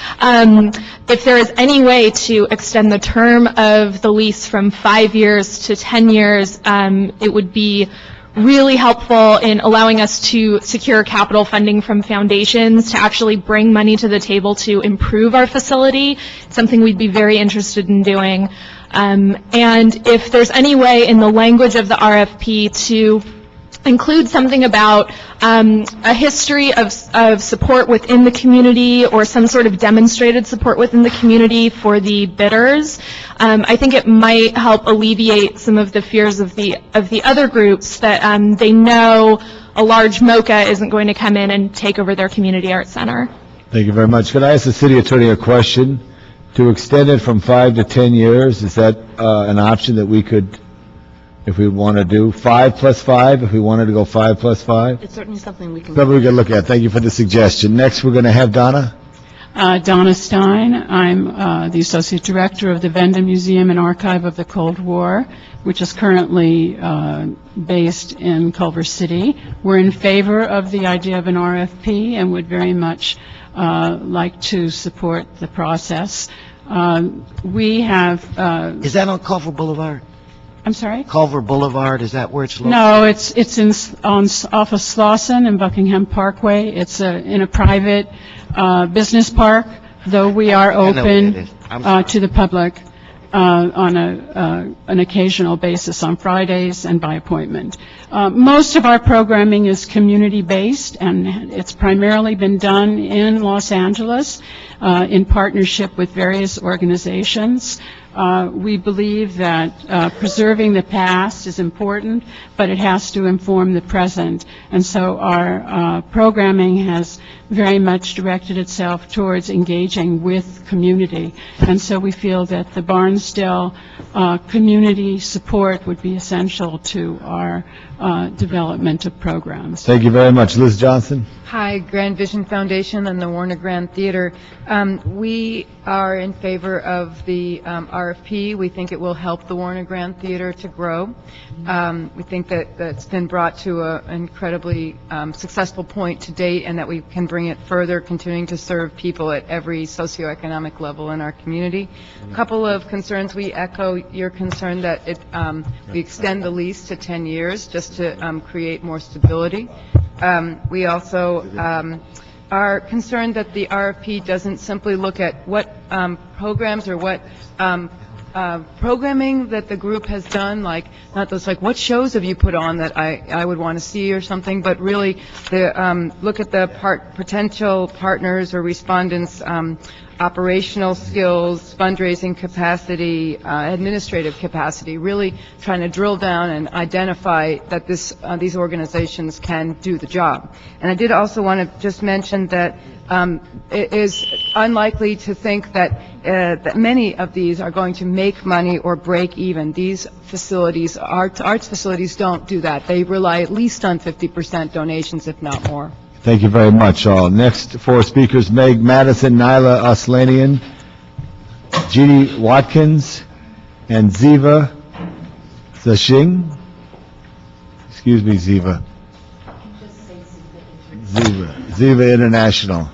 If there is any way to extend the term of the lease from 5 years to 10 years, it would be really helpful in allowing us to secure capital funding from foundations to actually bring money to the table to improve our facility. It's something we'd be very interested in doing. And if there's any way in the language of the RFP to include something about a history of support within the community, or some sort of demonstrated support within the community for the bidders, I think it might help alleviate some of the fears of the other groups that they know a large MOCA isn't going to come in and take over their community art center. Thank you very much. Could I ask the city attorney a question? to extend it from 5 to 10 years. Is that an option that we could, if we want to do 5 plus 5, if we wanted to go 5 plus 5? It's certainly something we can. Something we can look at. Thank you for the suggestion. Next, we're going to have Donna. Donna Stein. I'm the Associate Director of the Venda Museum and Archive of the Cold War, which is currently based in Culver City. We're in favor of the idea of an RFP and would very much like to support the process. We have... Is that on Culver Boulevard? I'm sorry? Culver Boulevard, is that where it's located? No, it's off of Slauson and Buckingham Parkway. It's in a private business park, though we are open to the public on an occasional basis on Fridays and by appointment. Most of our programming is community-based, and it's primarily been done in Los Angeles in partnership with various organizations. We believe that preserving the past is important, but it has to inform the present. And so our programming has very much directed itself towards engaging with community. And so we feel that the Barnsdall community support would be essential to our development of programs. Thank you very much. Liz Johnson. Hi, Grand Vision Foundation and the Warner Grand Theater. We are in favor of the RFP. We think it will help the Warner Grand Theater to grow. We think that it's been brought to an incredibly successful point to date, and that we can bring it further, continuing to serve people at every socioeconomic level in our community. A couple of concerns. We echo your concern that we extend the lease to 10 years just to create more stability. We also are concerned that the RFP doesn't simply look at what programs or what programming that the group has done, like not those like what shows have you put on that I would want to see or something, but really look at the potential partners or respondents' operational skills, fundraising capacity, administrative capacity, really trying to drill down and identify that these organizations can do the job. And I did also want to just mention that it is unlikely to think that many of these are going to make money or break even. These facilities, arts facilities, don't do that. They rely at least on 50% donations, if not more. Thank you very much, all. Next, four speakers: Meg Madison, Nyla Aslanian, Jeannie Watkins, and Ziva Zashing. Excuse me, Ziva. Ziva International,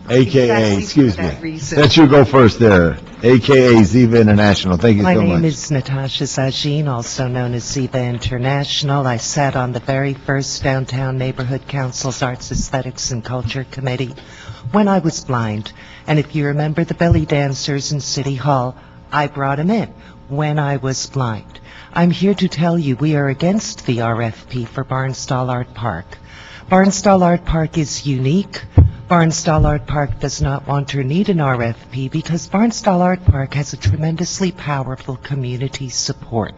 a.k.a., excuse me. Let you go first there, a.k.a. Ziva International. Thank you so much. My name is Natasha Zagin, also known as Ziva International. I sat on the very first Downtown Neighborhood Council's Arts, Aesthetics, and Culture Committee when I was blind. And if you remember the belly dancers in City Hall, I brought them in when I was blind. I'm here to tell you we are against the RFP for Barnsdall Art Park. Barnsdall Art Park is unique. Barnsdall Art Park does not want or need an RFP because Barnsdall Art Park has a tremendously powerful community support.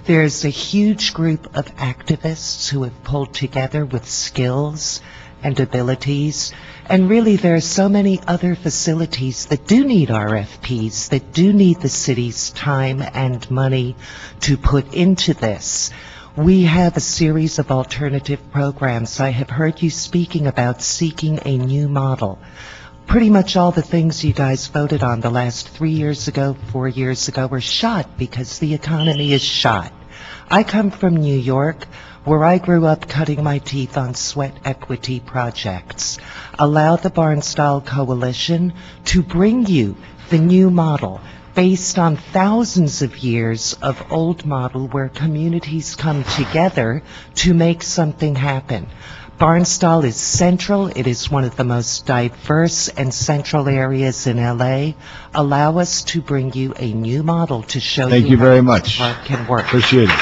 There's a huge group of activists who have pulled together with skills and abilities, and really there are so many other facilities that do need RFPs, that do need the city's time and money to put into this. We have a series of alternative programs. I have heard you speaking about seeking a new model. Pretty much all the things you guys voted on the last 3 years ago, 4 years ago were shot because the economy is shot. I come from New York, where I grew up cutting my teeth on sweat equity projects. Allow the Barnsdall Coalition to bring you the new model, based on thousands of years of old model where communities come together to make something happen. Barnsdall is central. It is one of the most diverse and central areas in LA. Allow us to bring you a new model to show Thank you very much. How it can work. Appreciate it.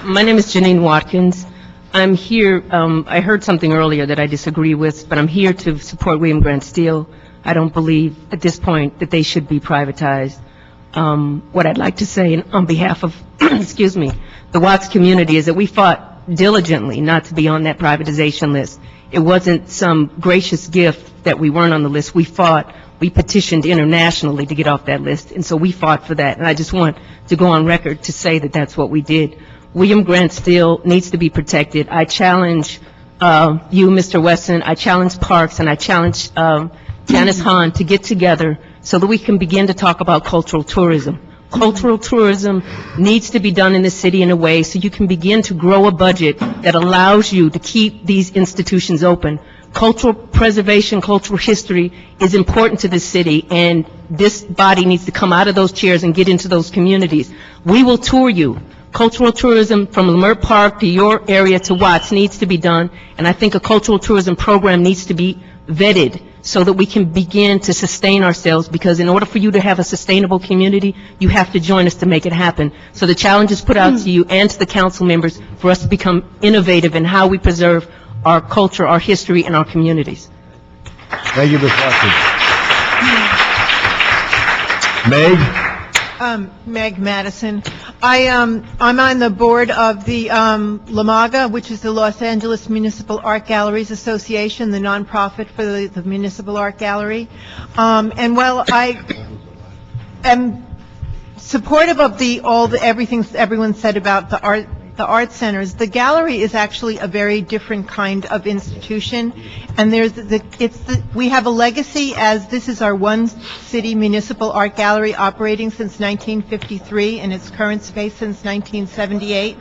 My name is Janine Watkins. I'm here, I heard something earlier that I disagree with, but I'm here to support William Grant Steele. I don't believe at this point that they should be privatized. What I'd like to say on behalf of, excuse me, the Watts community is that we fought diligently not to be on that privatization list. It wasn't some gracious gift that we weren't on the list. We fought, we petitioned internationally to get off that list, and so we fought for that. And I just want to go on record to say that that's what we did. William Grant Still needs to be protected. I challenge you, Mr. Wesson, I challenge Parks, and I challenge Janice Hahn to get together so that we can begin to talk about cultural tourism. Cultural tourism needs to be done in the city in a way so you can begin to grow a budget that allows you to keep these institutions open. Cultural preservation, cultural history is important to this city, and this body needs to come out of those chairs and get into those communities. We will tour you. Cultural tourism from Leimert Park to your area to Watts needs to be done, and I think a cultural tourism program needs to be vetted so that we can begin to sustain ourselves, because in order for you to have a sustainable community, you have to join us to make it happen. So the challenge is put out to you and to the council members for us to become innovative in how we preserve our culture, our history, and our communities. Thank you, Ms. Watson. Meg? Meg Madison. I'm on the board of the LAMAGA, which is the Los Angeles Municipal Art Galleries Association, the nonprofit for the Municipal Art Gallery. And while I am supportive of everything everyone said about the art centers, the gallery is actually a very different kind of institution, and we have a legacy, as this is our one city municipal art gallery operating since 1953 in its current space since 1978.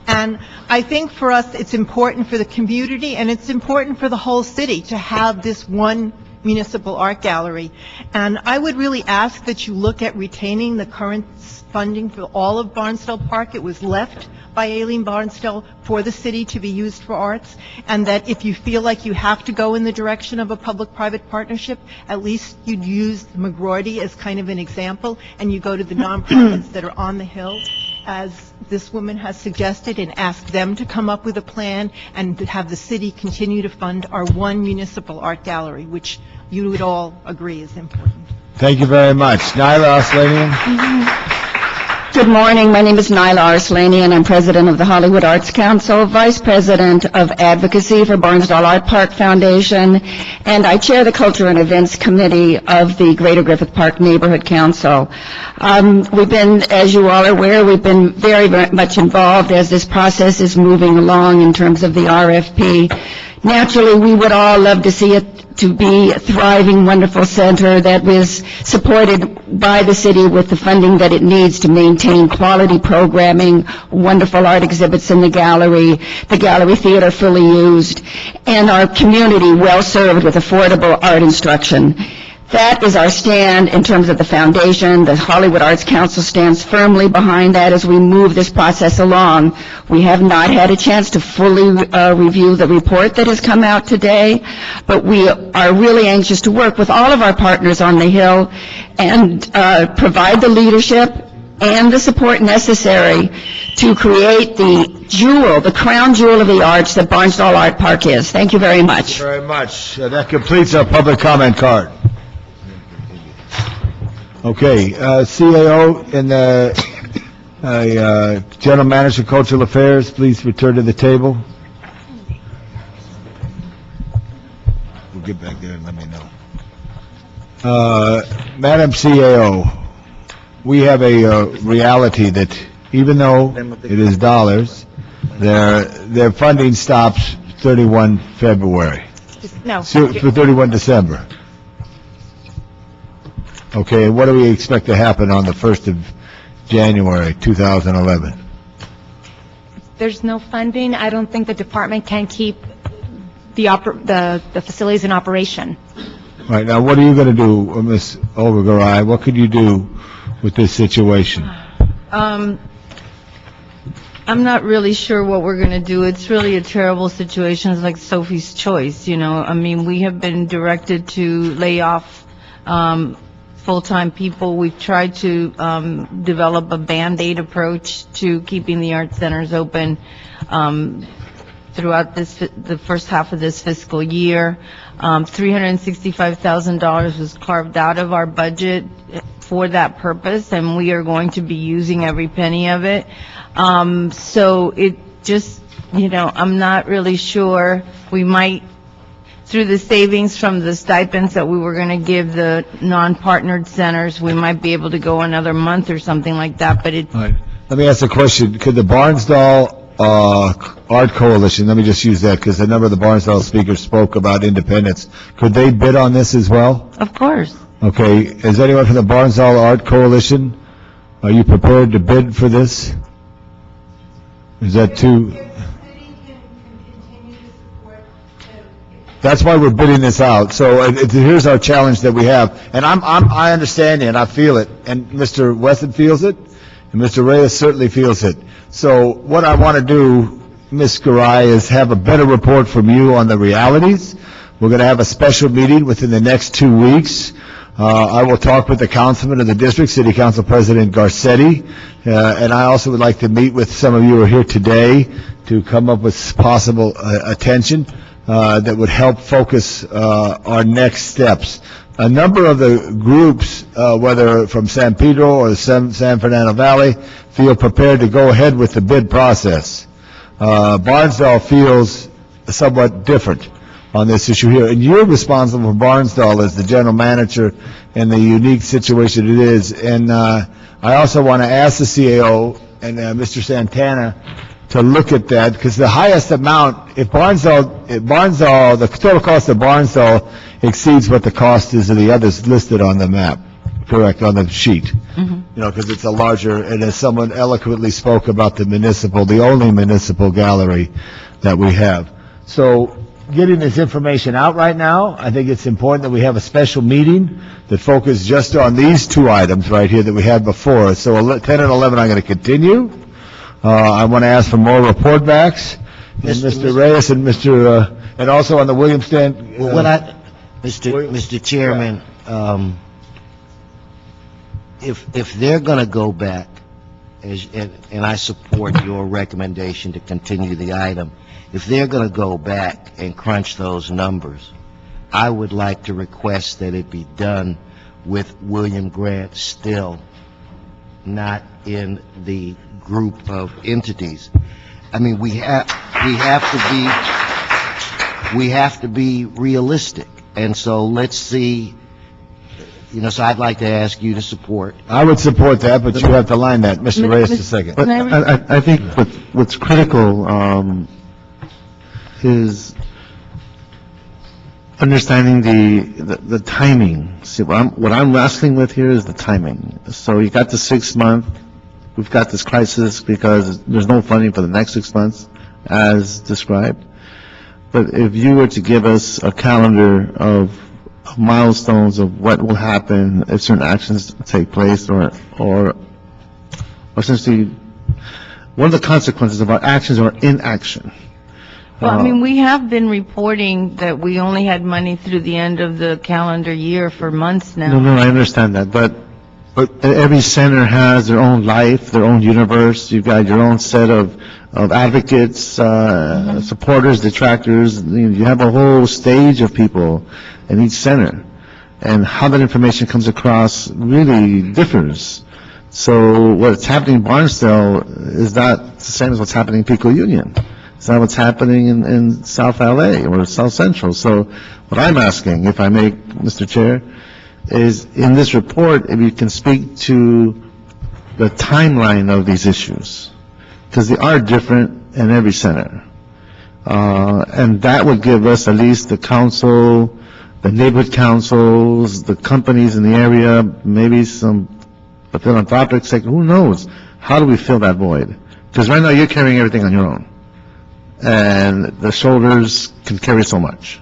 And I think for us it's important for the community and it's important for the whole city to have this one municipal art gallery. And I would really ask that you look at retaining the current funding for all of Barnsdall Park. It was left by Aileen Barnsdall for the city to be used for arts, and that if you feel like you have to go in the direction of a public-private partnership, at least you'd use McGrorty as kind of an example, and you go to the nonprofits that are on the Hill, as this woman has suggested, and ask them to come up with a plan and to have the city continue to fund our one municipal art gallery, which you would all agree is important. Thank you very much. Nyla Aslanian? Good morning. My name is Nyla Arslanian. I'm president of the Hollywood Arts Council, vice president of advocacy for Barnsdall Art Park Foundation, and I chair the Culture and Events Committee of the Greater Griffith Park Neighborhood Council. We've been, as you all are aware, we've been very much involved as this process is moving along in terms of the RFP. Naturally, we would all love to see it to be a thriving, wonderful center that was supported by the city with the funding that it needs to maintain quality programming, wonderful art exhibits in the gallery theater fully used, and our community well served with affordable art instruction. That is our stand in terms of the foundation. The Hollywood Arts Council stands firmly behind that as we move this process along. We have not had a chance to fully review the report that has come out today, but we are really anxious to work with all of our partners on the Hill and provide the leadership and the support necessary to create the crown jewel of the arts that Barnsdall Art Park is. Thank you very much. Thank you very much. That completes our public comment card. Okay, CAO and General Manager of Cultural Affairs, please return to the table. We'll get back there and let me know. Madam CAO, we have a reality that even though it is dollars, their funding stops 31 February. No. For 31 December. Okay, what do we expect to happen on the 1st of January, 2011? There's no funding. I don't think the department can keep the facilities in operation. Right, now what are you going to do, Ms. Overgaray? What could you do with this situation? I'm not really sure what we're going to do. It's really a terrible situation. It's like Sophie's Choice, you know. I mean, we have been directed to lay off full-time people. We've tried to develop a Band-Aid approach to keeping the art centers open throughout the first half of this fiscal year. $365,000 was carved out of our budget for that purpose, and we are going to be using every penny of it. So it just, you know, I'm not really sure. We might through the savings from the stipends that we were going to give the non-partnered centers, we might be able to go another month or something like that, but it, All right. Let me ask a question. Could the Barnsdall Art Coalition, let me just use that because a number of the Barnsdall speakers spoke about independence. Could they bid on this as well? of course. Okay. Is anyone from the Barnsdall Art Coalition, are you prepared to bid for this? Is that too? That's why we're bidding this out. So here's our challenge that we have. And I understand it, and I feel it, and Mr. Wesson feels it, and Mr. Reyes certainly feels it. So what I want to do, Ms. Garay, is have a better report from you on the realities. We're going to have a special meeting within the next 2 weeks. I will talk with the councilman of the district, City Council President Garcetti, and I also would like to meet with some of you who are here today to come up with possible attention that would help focus our next steps. A number of the groups, whether from San Pedro or the San Fernando Valley, feel prepared to go ahead with the bid process. Barnsdall feels somewhat different on this issue here, and you're responsible for Barnsdall as the general manager and the unique situation it is. And I also want to ask the CAO and Mr. Santana to look at that, because the highest amount, if Barnsdall, the total cost of Barnsdall exceeds what the cost is of the others listed on the map, correct, on the sheet. You know, because it's a larger, and as someone eloquently spoke about the only municipal gallery that we have. So getting this information out right now, I think it's important that we have a special meeting that focuses just on these two items right here that we had before us. So 10 and 11 I'm going to continue. I want to ask for more report backs. And Mr. Reyes and Mr. And also on the Williams stand. Mr. Chairman, if they're going to go back, and I support your recommendation to continue the item, if they're going to go back and crunch those numbers, I would like to request that it be done with William Grant still, not in the group of entities. I mean, we have to be realistic, and so let's see. You know, so I'd like to ask you to support. I would support that, but you have to line that. Mr. Reyes, a second. But I think what's critical is understanding the timing. See, what I'm wrestling with here is the timing. So you got the 6 month. We've got this crisis because there's no funding for the next 6 months, as described. But if you were to give us a calendar of milestones of what will happen if certain actions take place, or essentially, what are the consequences of our actions or inaction? Well, I mean, we have been reporting that we only had money through the end of the calendar year for months now. No, I understand that, but every center has their own life, their own universe. You've got your own set of advocates, supporters, detractors. You have a whole stage of people in each center, and how that information comes across really differs. So what's happening in Barnsdall is not the same as what's happening in Pico Union. It's not what's happening in South LA or South Central. So what I'm asking, if I may, Mr. Chair, is in this report, if you can speak to the timeline of these issues, because they are different in every center. And that would give us at least the council, the neighborhood councils, the companies in the area, maybe some the philanthropic sector, who knows? How do we fill that void? Because right now you're carrying everything on your own. And the shoulders can carry so much.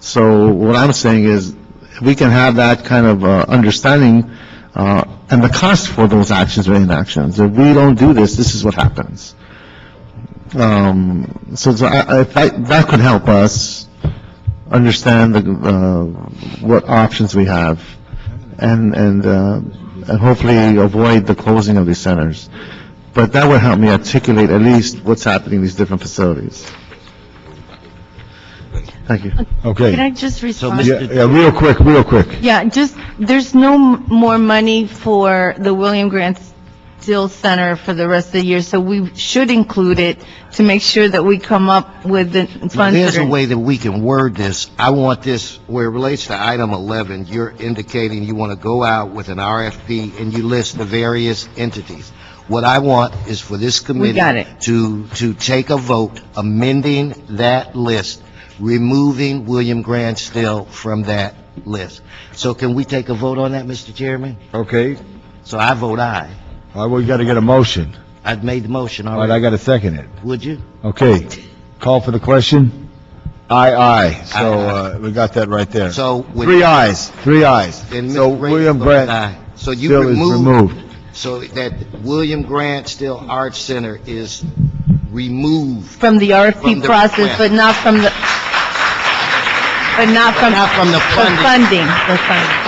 So what I'm saying is, if we can have that kind of understanding and the cost for those actions or inactions. If we don't do this, this is what happens. So that could help us understand what options we have, and hopefully avoid the closing of these centers. But that would help me articulate at least what's happening in these different facilities. Thank you. Okay. Can I just respond? Yeah, real quick. Yeah, just, there's no more money for the William Grant Still Center for the rest of the year, so we should include it to make sure that we come up with the funds. Now, there's that a are- way that we can word this. I want this, where it relates to item 11, you're indicating you want to go out with an RFP and you list the various entities. What I want is for this committee got it. to take a vote amending that list, removing William Grant Still from that list. So can we take a vote on that, Mr. Chairman? Okay. So I vote aye. All right, we got to get a motion. I've made the motion All right, already. I got to second it. Would you? Okay. Call for the question? Aye. So, we got that right there. So with- Three ayes. Then So Ms. Ray William voted Grant aye. So you Still is removed. So that William Grant Still Arts Center is removed. From the RFP From the process, request. but not from the funding. The funding.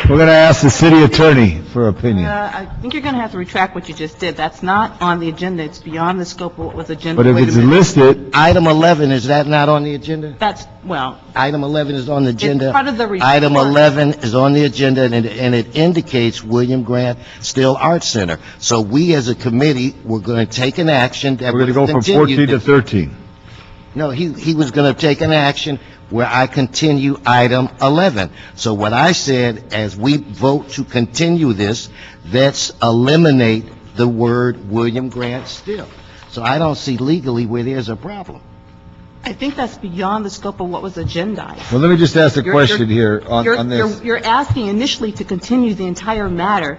We're going to ask the city attorney for opinion. I think you're going to have to retract what you just did. That's not on the agenda. It's beyond the scope of what was agenda. But if Wait a it's minute. listed, Item 11, is that not on the agenda? That's, well, Item 11 is on the agenda. part of the report. Item 11 is on the agenda, and it indicates William Grant Still Arts Center. So we, as a committee, we're going to take an action that we're going to go will from continue 14 to 13. No, he was going to take an action where I continue item 11. So what I said, as we vote to continue this, let's eliminate the word William Grant Still. So I don't see legally where there's a problem. I think that's beyond the scope of what was agendized. Well, let me just ask a You're- question here on You're- this. You're asking initially to continue the entire matter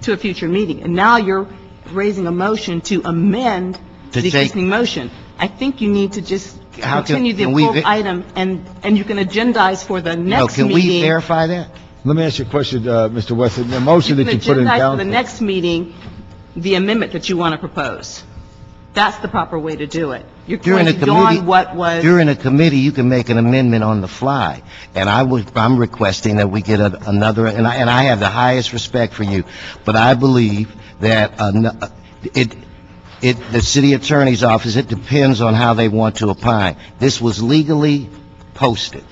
to a future meeting, and now you're raising a motion to amend To the take- existing motion. I think you need to just How can- continue the can we full ve- item, and you can agendize for the No, next can meeting. we verify that? Let me ask you a question, Mr. Wesson. The motion that you put in agendize for the council. next meeting the amendment that you want to propose. That's the proper way to do it. You're During going a to go committee, on what was... during a committee, you can make an amendment on the fly. And I'm requesting that we get another, and I have the highest respect for you, but I believe that the city attorney's office, it depends on how they want to opine. This was legally posted.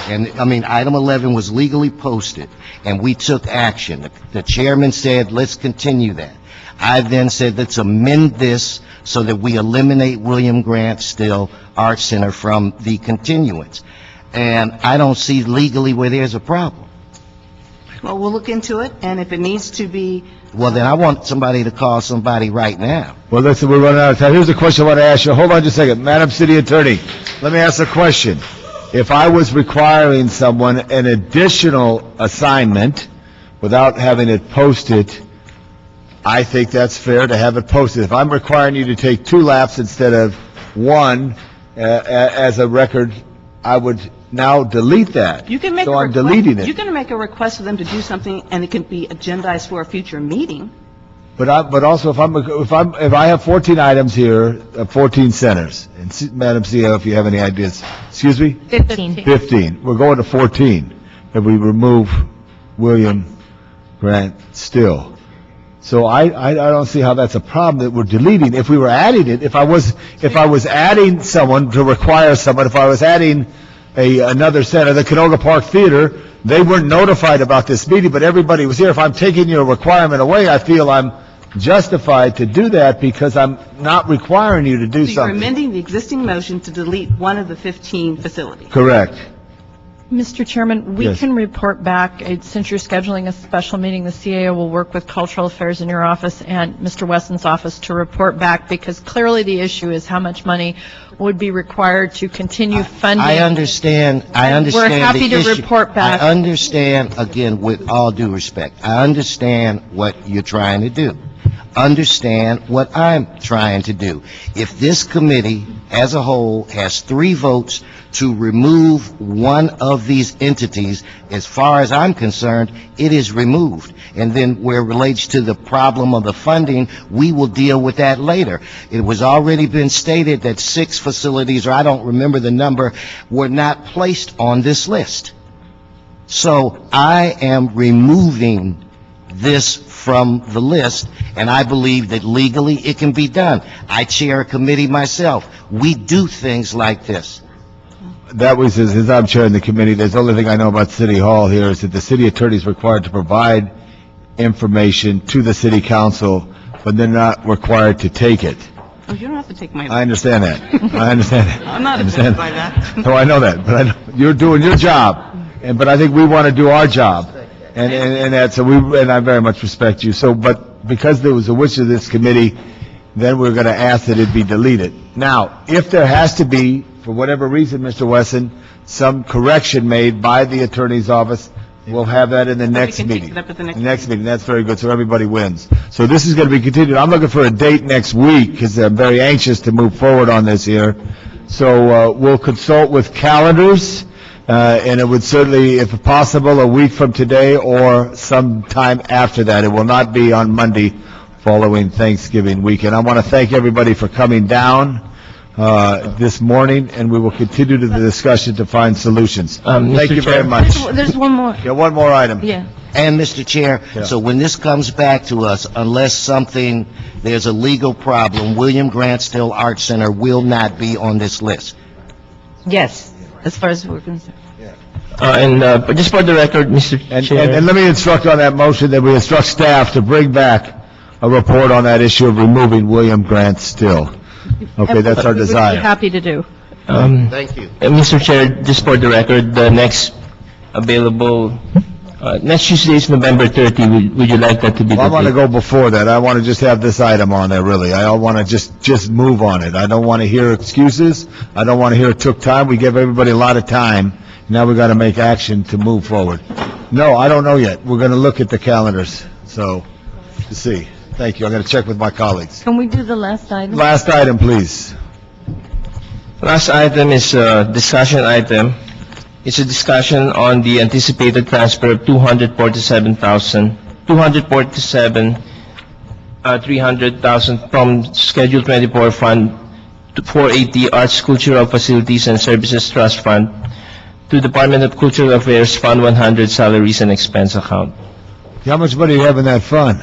And, I mean, item 11 was legally posted, and we took action. The chairman said, let's continue that. I then said, let's amend this so that we eliminate William Grant Still Arts Center from the continuance. And I don't see legally where there's a problem. Well, we'll look into it, and if it needs to be... Well, then I want somebody to call somebody right now. Well, listen, we're running out of time. Here's a question I want to ask you. Hold on just a second. Madam City Attorney, let me ask a question. If I was requiring someone an additional assignment without having it posted, I think that's fair to have it posted. If I'm requiring you to take 2 laps instead of 1 as a record, I would now delete that. You can make So a I'm request- deleting it. You can make a request for them to do something, and it can be agendized for a future meeting. But also, if I have 14 items here, 14 centers, and Madam CEO, if you have any ideas, excuse me? 15. We're going to 14, if we remove William Grant Still. So I don't see how that's a problem that we're deleting. If we were adding it, if I was adding someone to require someone, if I was adding another center, the Canoga Park Theater, they weren't notified about this meeting, but everybody was here. If I'm taking your requirement away, I feel I'm justified to do that because I'm not requiring you to do So you're something. amending the existing motion to delete one of the 15 facilities. Correct. Mr. Chairman, we Yes. can report back, since you're scheduling a special meeting, the CAO will work with Cultural Affairs in your office and Mr. Wesson's office to report back, because clearly the issue is how much money would be required to continue funding. I understand We're happy the to issue. report back. I understand, again, with all due respect, I understand what you're trying to do. Understand what I'm trying to do. If this committee as a whole has 3 votes to remove one of these entities, as far as I'm concerned, it is removed. And then where it relates to the problem of the funding, we will deal with that later. It was already been stated that 6 facilities, or I don't remember the number, were not placed on this list. So I am removing this from the list, and I believe that legally it can be done. I chair a committee myself. We do things like this. That was, as I'm chairing the committee, there's the only thing I know about City Hall here is that the city attorney is required to provide information to the city council, but they're not required to take it. Oh, you don't have to take my... I understand that. I understand that. I'm not I understand offended by that. No, I know that, but you're doing your job, but I think we want to do our job, and I very much respect you. So, but because there was a wish of this committee, then we're going to ask that it be deleted. Now, if there has to be, for whatever reason, Mr. Wesson, some correction made by the attorney's office, we'll have that in the next meeting. Next meeting, that's very good, so everybody wins. So this is going to be continued. I'm looking for a date next week, because I'm very anxious to move forward on this here. So we'll consult with calendars, and it would certainly, if possible, a week from today or sometime after that. It will not be on Monday following Thanksgiving weekend. I want to thank everybody for coming down this morning, and we will continue to the discussion to find solutions. Thank you very much. There's one more. Yeah, one more item. Yeah. And, Mr. Chair, so when this comes back to us, unless there's a legal problem, William Grant Still Art Center will not be on this list. Yes, as far as we're concerned. And just for the record, Mr. Chair. And let me instruct on that motion that we instruct staff to bring back a report on that issue of removing William Grant Still. Okay, that's our We would desire. be happy to do. Thank you. Mr. Chair, just for the record, the next available, next Tuesday is November 30. Would you like that to be? Well, I want to go before that. I want to just have this item on there, really. I want to just move on it. I don't want to hear excuses. I don't want to hear it took time. We give everybody a lot of time. Now we got to make action to move forward. No, I don't know yet. We're going to look at the calendars, so, to see. Thank you. I'm going to check with my colleagues. Can we do the last item? Last item, please. Last item is a discussion item. It's a discussion on the anticipated transfer of 300,000 from Schedule 24 Fund to 480 Arts, Cultural Facilities and Services Trust Fund to Department of Cultural Affairs Fund 100 Salaries and Expense Account. How much money do you have in that fund?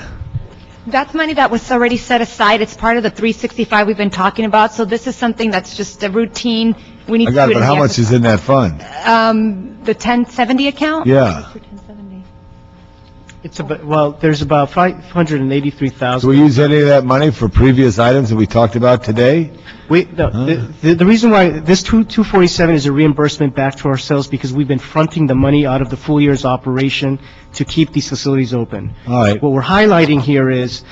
That's money that was already set aside. It's part of the 365 we've been talking about. So this is something that's just a routine. We need I to got do it, it. but how much is in that fund? The 1070 account? Yeah. It's about, well, there's about 583,000. Do we use any of that money for previous items that we talked about today? The reason why this 247 is a reimbursement back to ourselves because we've been fronting the money out of the full year's operation to keep these facilities open. All right. What we're highlighting here is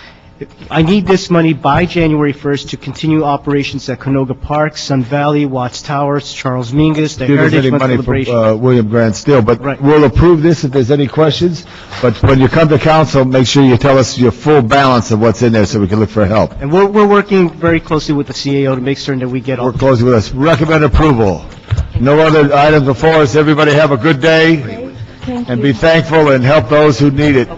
I need this money by January 1st to continue operations at Canoga Park, Sun Valley, Watts Towers, Charles Mingus, the If there's Heritage any Month money celebration. for William Grant Still, but we'll approve this if there's any questions. But when you come to council, make sure you tell us your full balance of what's in there so we can look for help. And we're working very closely with the CAO to make certain that we get all. Work closely with us. Recommend approval. No other items before us. Everybody have a good day and be thankful and help those who need it.